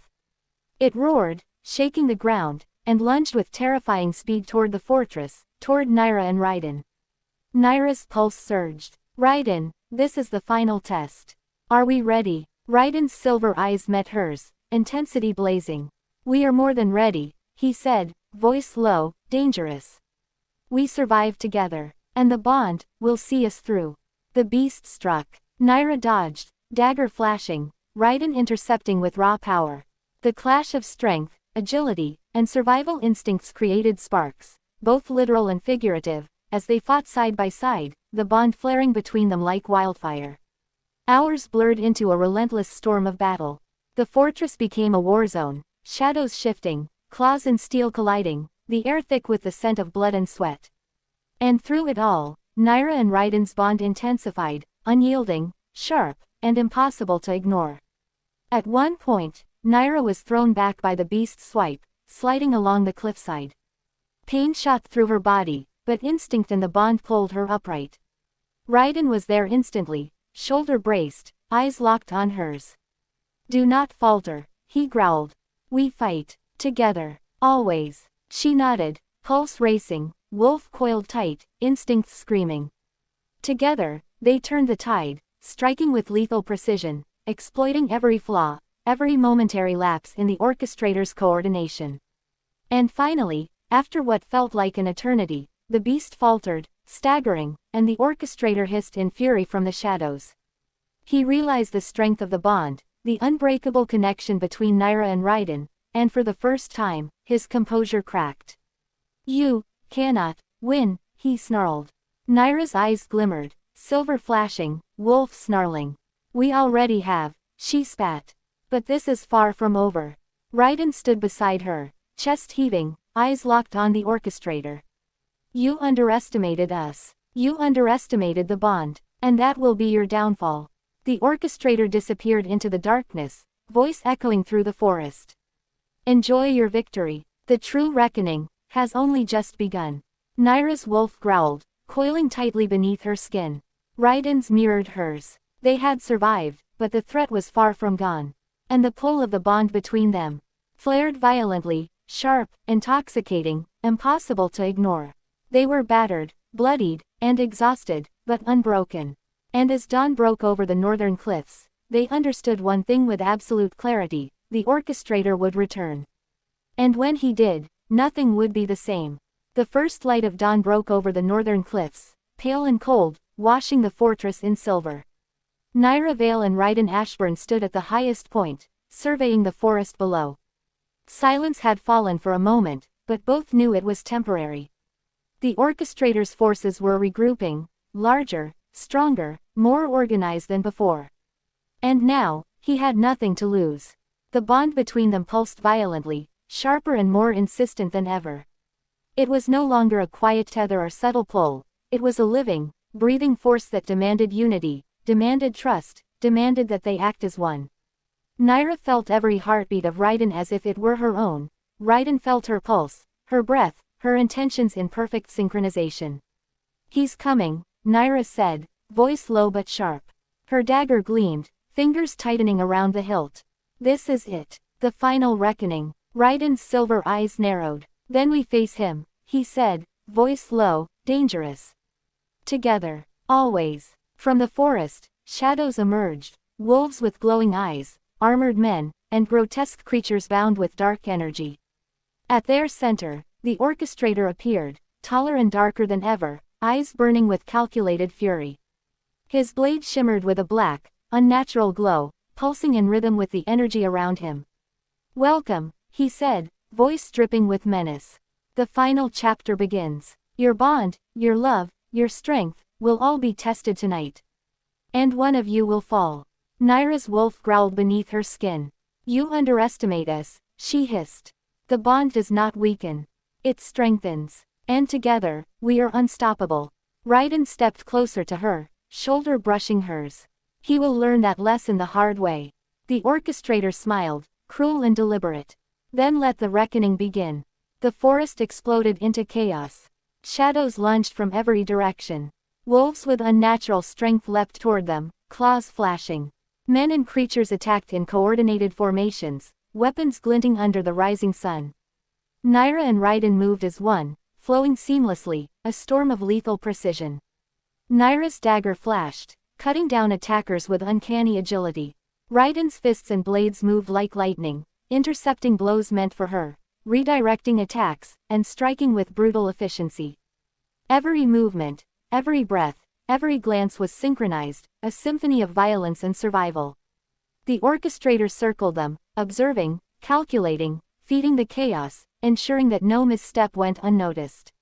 It roared, shaking the ground, and lunged with terrifying speed toward the fortress, toward Nyra and Rhyden. Nyra's pulse surged. Rhyden, this is the final test. Are we ready? Rhyden's silver eyes met hers, intensity blazing. We are more than ready, he said, voice low, dangerous. We survive together, and the bond will see us through. The beast struck. Nyra dodged, dagger flashing, Rhyden intercepting with raw power. The clash of strength, agility, and survival instincts created sparks, both literal and figurative, as they fought side by side, the bond flaring between them like wildfire. Hours blurred into a relentless storm of battle. The fortress became a war zone, shadows shifting, claws and steel colliding, the air thick with the scent of blood and sweat. And through it all, Nyra and Rhyden's bond intensified, unyielding, sharp, and impossible to ignore. At one point, Nyra was thrown back by the beast's swipe, sliding along the cliffside. Pain shot through her body, but instinct and the bond pulled her upright. Rhyden was there instantly, shoulder braced, eyes locked on hers. "Do not falter," he growled. "We fight together, always." She nodded, pulse racing, wolf coiled tight, instincts screaming. Together, they turned the tide, striking with lethal precision, exploiting every flaw, every momentary lapse in the orchestrator's coordination. And finally, after what felt like an eternity, the beast faltered, staggering, and the orchestrator hissed in fury from the shadows. He realized the strength of the bond, the unbreakable connection between Nyra and Rhyden, and for the first time, his composure cracked. "You cannot win," he snarled. Nyra's eyes glimmered, silver flashing, wolf snarling. "We already have," she spat. "But this is far from over." Rhyden stood beside her, chest heaving, eyes locked on the orchestrator. "You underestimated us. You underestimated the bond, and that will be your downfall." The orchestrator disappeared into the darkness, voice echoing through the forest. "Enjoy your victory. The true reckoning has only just begun." Nyra's wolf growled, coiling tightly beneath her skin. Rhyden's mirrored hers. They had survived, but the threat was far from gone. And the pull of the bond between them flared violently, sharp, intoxicating, impossible to ignore. They were battered, bloodied, and exhausted, but unbroken. And as dawn broke over the northern cliffs, they understood one thing with absolute clarity: the orchestrator would return. And when he did, nothing would be the same. The first light of dawn broke over the northern cliffs, pale and cold, washing the fortress in silver. Nyra, Vale and Rhyden Ashborne stood at the highest point, surveying the forest below. Silence had fallen for a moment, but both knew it was temporary. The orchestrator's forces were regrouping, larger, stronger, more organized than before. And now, he had nothing to lose. The bond between them pulsed violently, sharper and more insistent than ever. It was no longer a quiet tether or subtle pull, it was a living, breathing force that demanded unity, demanded trust, demanded that they act as one. Nyra felt every heartbeat of Rhyden as if it were her own. Rhyden felt her pulse, her breath, her intentions in perfect synchronization. "He's coming," Nyra said, voice low but sharp. Her dagger gleamed, fingers tightening around the hilt. "This is it. The final reckoning." Rhyden's silver eyes narrowed. "Then we face him," he said, voice low, dangerous. "Together. Always." From the forest, shadows emerged, wolves with glowing eyes, armored men, and grotesque creatures bound with dark energy. At their center, the orchestrator appeared, taller and darker than ever, eyes burning with calculated fury. His blade shimmered with a black, unnatural glow, pulsing in rhythm with the energy around him. "Welcome," he said, voice dripping with menace. "The final chapter begins. Your bond, your love, your strength, will all be tested tonight. And one of you will fall." Nyra's wolf growled beneath her skin. "You underestimate us," she hissed. "The bond does not weaken. It strengthens. And together, we are unstoppable." Rhyden stepped closer to her, shoulder brushing hers. "He will learn that lesson the hard way." The orchestrator smiled, cruel and deliberate. "Then let the reckoning begin." The forest exploded into chaos. Shadows lunged from every direction. Wolves with unnatural strength leapt toward them, claws flashing. Men and creatures attacked in coordinated formations, weapons glinting under the rising sun. Nyra and Rhyden moved as one, flowing seamlessly, a storm of lethal precision. Nyra's dagger flashed, cutting down attackers with uncanny agility. Rhyden's fists and blades moved like lightning, intercepting blows meant for her, redirecting attacks, and striking with brutal efficiency. Every movement, every breath, every glance was synchronized, a symphony of violence and survival. The orchestrator circled them, observing, calculating, feeding the chaos, ensuring that no misstep went unnoticed.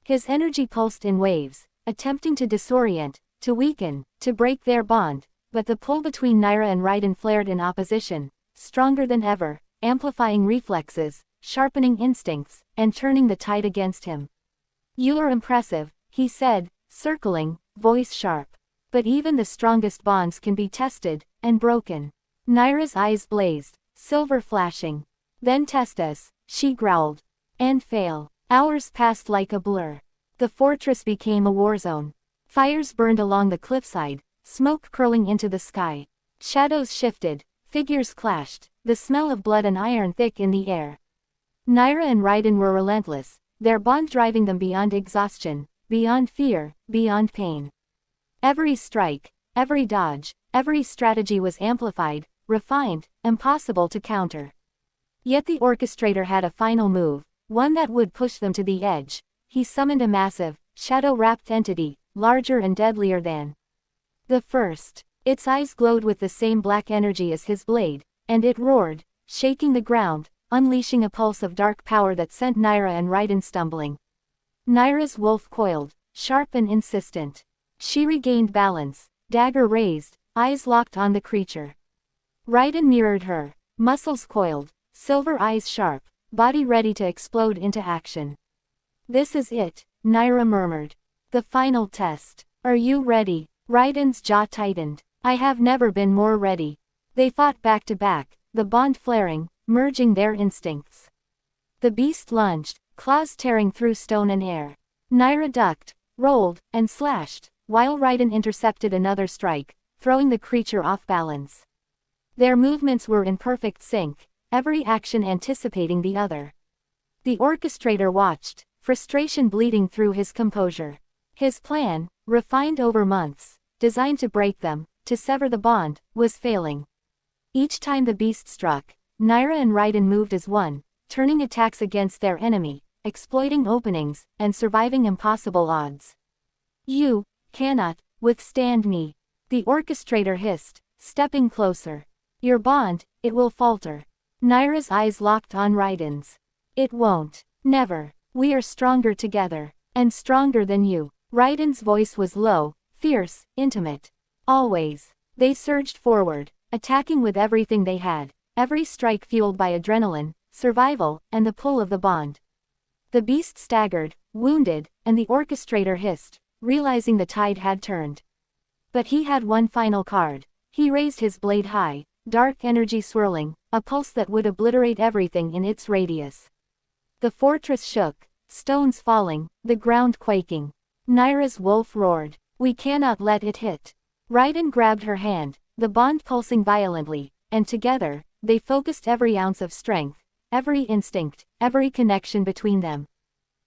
His energy pulsed in waves, attempting to disorient, to weaken, to break their bond, but the pull between Nyra and Rhyden flared in opposition, stronger than ever, amplifying reflexes, sharpening instincts, and turning the tide against him. "You are impressive," he said, circling, voice sharp. "But even the strongest bonds can be tested, and broken." Nyra's eyes blazed, silver flashing. "Then test us," she growled. "And fail." Hours passed like a blur. The fortress became a war zone. Fires burned along the cliffside, smoke curling into the sky. Shadows shifted, figures clashed, the smell of blood and iron thick in the air. Nyra and Rhyden were relentless, their bond driving them beyond exhaustion, beyond fear, beyond pain. Every strike, every dodge, every strategy was amplified, refined, impossible to counter. Yet the orchestrator had a final move, one that would push them to the edge. He summoned a massive, shadow-wrapped entity, larger and deadlier than the first. Its eyes glowed with the same black energy as his blade, and it roared, shaking the ground, unleashing a pulse of dark power that sent Nyra and Rhyden stumbling. Nyra's wolf coiled, sharp and insistent. She regained balance, dagger raised, eyes locked on the creature. Rhyden mirrored her, muscles coiled, silver eyes sharp, body ready to explode into action. "This is it," Nyra murmured. "The final test. Are you ready?" Rhyden's jaw tightened. "I have never been more ready." They fought back to back, the bond flaring, merging their instincts. The beast lunged, claws tearing through stone and air. Nyra ducked, rolled, and slashed, while Rhyden intercepted another strike, throwing the creature off balance. Their movements were in perfect sync, every action anticipating the other. The orchestrator watched, frustration bleeding through his composure. His plan, refined over months, designed to break them, to sever the bond, was failing. Each time the beast struck, Nyra and Rhyden moved as one, turning attacks against their enemy, exploiting openings, and surviving impossible odds. "You cannot withstand me," the orchestrator hissed, stepping closer. "Your bond, it will falter." Nyra's eyes locked on Rhyden's. "It won't. Never. We are stronger together. And stronger than you." Rhyden's voice was low, fierce, intimate. "Always." They surged forward, attacking with everything they had, every strike fueled by adrenaline, survival, and the pull of the bond. The beast staggered, wounded, and the orchestrator hissed, realizing the tide had turned. But he had one final card. He raised his blade high, dark energy swirling, a pulse that would obliterate everything in its radius. The fortress shook, stones falling, the ground quaking. Nyra's wolf roared. "We cannot let it hit." Rhyden grabbed her hand, the bond pulsing violently, and together, they focused every ounce of strength, every instinct, every connection between them.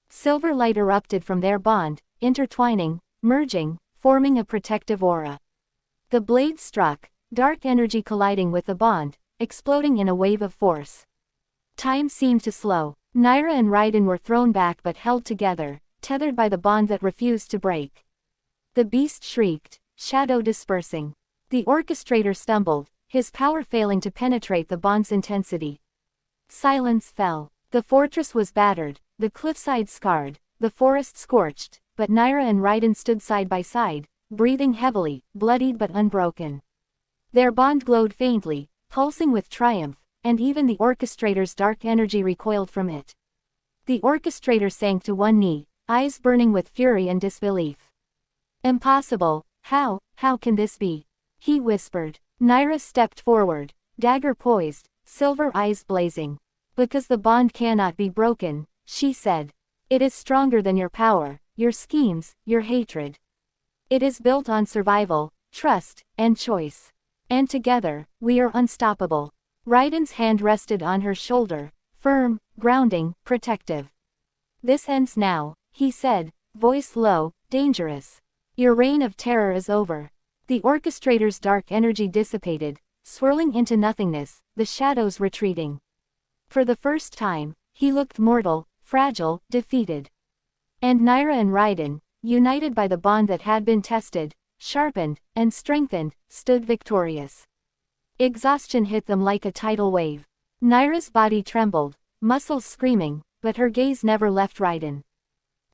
Silver light erupted from their bond, intertwining, merging, forming a protective aura. The blade struck, dark energy colliding with the bond, exploding in a wave of force. Time seemed to slow. Nyra and Rhyden were thrown back but held together, tethered by the bond that refused to break. The beast shrieked, shadow dispersing. The orchestrator stumbled, his power failing to penetrate the bond's intensity. Silence fell. The fortress was battered, the cliffside scarred, the forest scorched, but Nyra and Rhyden stood side by side, breathing heavily, bloodied but unbroken. Their bond glowed faintly, pulsing with triumph, and even the orchestrator's dark energy recoiled from it. The orchestrator sank to one knee, eyes burning with fury and disbelief. "Impossible, how can this be?" he whispered. Nyra stepped forward, dagger poised, silver eyes blazing. "Because the bond cannot be broken," she said. "It is stronger than your power, your schemes, your hatred. It is built on survival, trust, and choice. And together, we are unstoppable." Rhyden's hand rested on her shoulder, firm, grounding, protective. "This ends now," he said, voice low, dangerous. "Your reign of terror is over." The orchestrator's dark energy dissipated, swirling into nothingness, the shadows retreating. For the first time, He looked mortal, fragile, defeated. And Nyra and Rhyden, united by the bond that had been tested, sharpened, and strengthened, stood victorious. Exhaustion hit them like a tidal wave. Nyra's body trembled, muscles screaming, but her gaze never left Rhyden.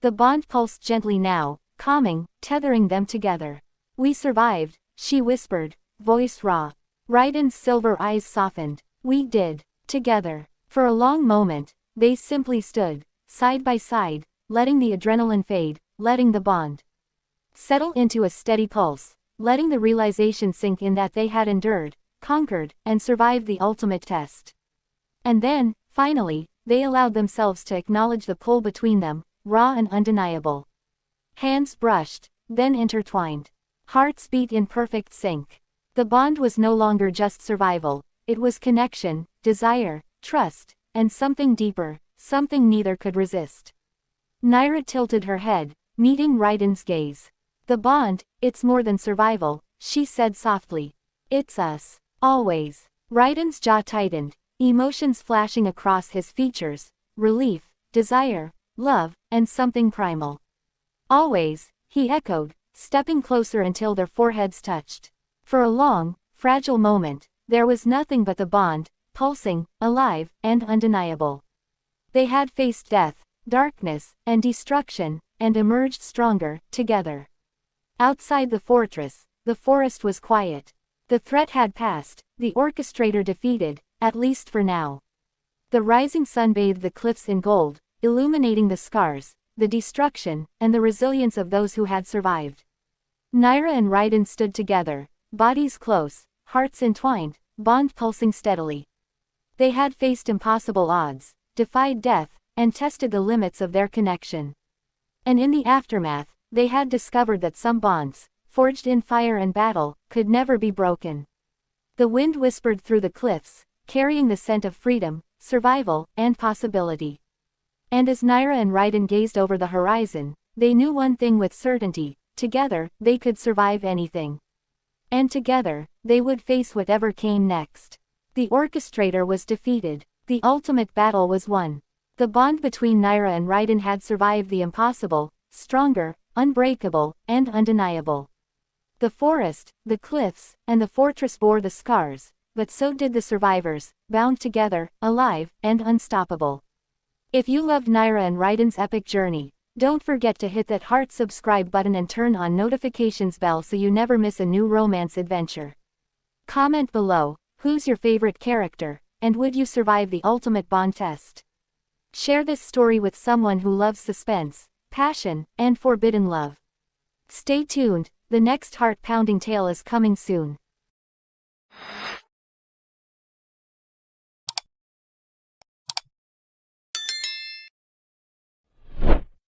The bond pulsed gently now, calming, tethering them together. "We survived," she whispered, voice raw. Rhyden's silver eyes softened. "We did. Together." For a long moment, they simply stood, side by side, letting the adrenaline fade, letting the bond settle into a steady pulse, letting the realization sink in that they had endured, conquered, and survived the ultimate test. And then, finally, they allowed themselves to acknowledge the pull between them, raw and undeniable. Hands brushed, then intertwined. Hearts beat in perfect sync. The bond was no longer just survival, it was connection, desire, trust, and something deeper, something neither could resist. Nyra tilted her head, meeting Rhyden's gaze. "The bond, it's more than survival," she said softly. "It's us. Always." Rhyden's jaw tightened, emotions flashing across his features, relief, desire, love, and something primal. "Always," he echoed, stepping closer until their foreheads touched. For a long, fragile moment, there was nothing but the bond, pulsing, alive, and undeniable. They had faced death, darkness, and destruction, and emerged stronger, together. Outside the fortress, the forest was quiet. The threat had passed, the orchestrator defeated, at least for now. The rising sun bathed the cliffs in gold, illuminating the scars, the destruction, and the resilience of those who had survived. Nyra and Rhyden stood together, bodies close, hearts entwined, bond pulsing steadily. They had faced impossible odds, defied death, and tested the limits of their connection. And in the aftermath, they had discovered that some bonds, forged in fire and battle, could never be broken. The wind whispered through the cliffs, carrying the scent of freedom, survival, and possibility. And as Nyra and Rhyden gazed over the horizon, they knew one thing with certainty: together, they could survive anything. And together, they would face whatever came next. The orchestrator was defeated. The ultimate battle was won. The bond between Nyra and Rhyden had survived the impossible, stronger, unbreakable, and undeniable. The forest, the cliffs, and the fortress bore the scars, but so did the survivors, bound together, alive, and unstoppable. If you loved Nyra and Rhyden's epic journey, don't forget to hit that heart subscribe button and turn on notifications bell so you never miss a new romance adventure. Comment below, who's your favorite character, and would you survive the ultimate bond test? Share this story with someone who loves suspense, passion, and forbidden love. Stay tuned, the next heart-pounding tale is coming soon.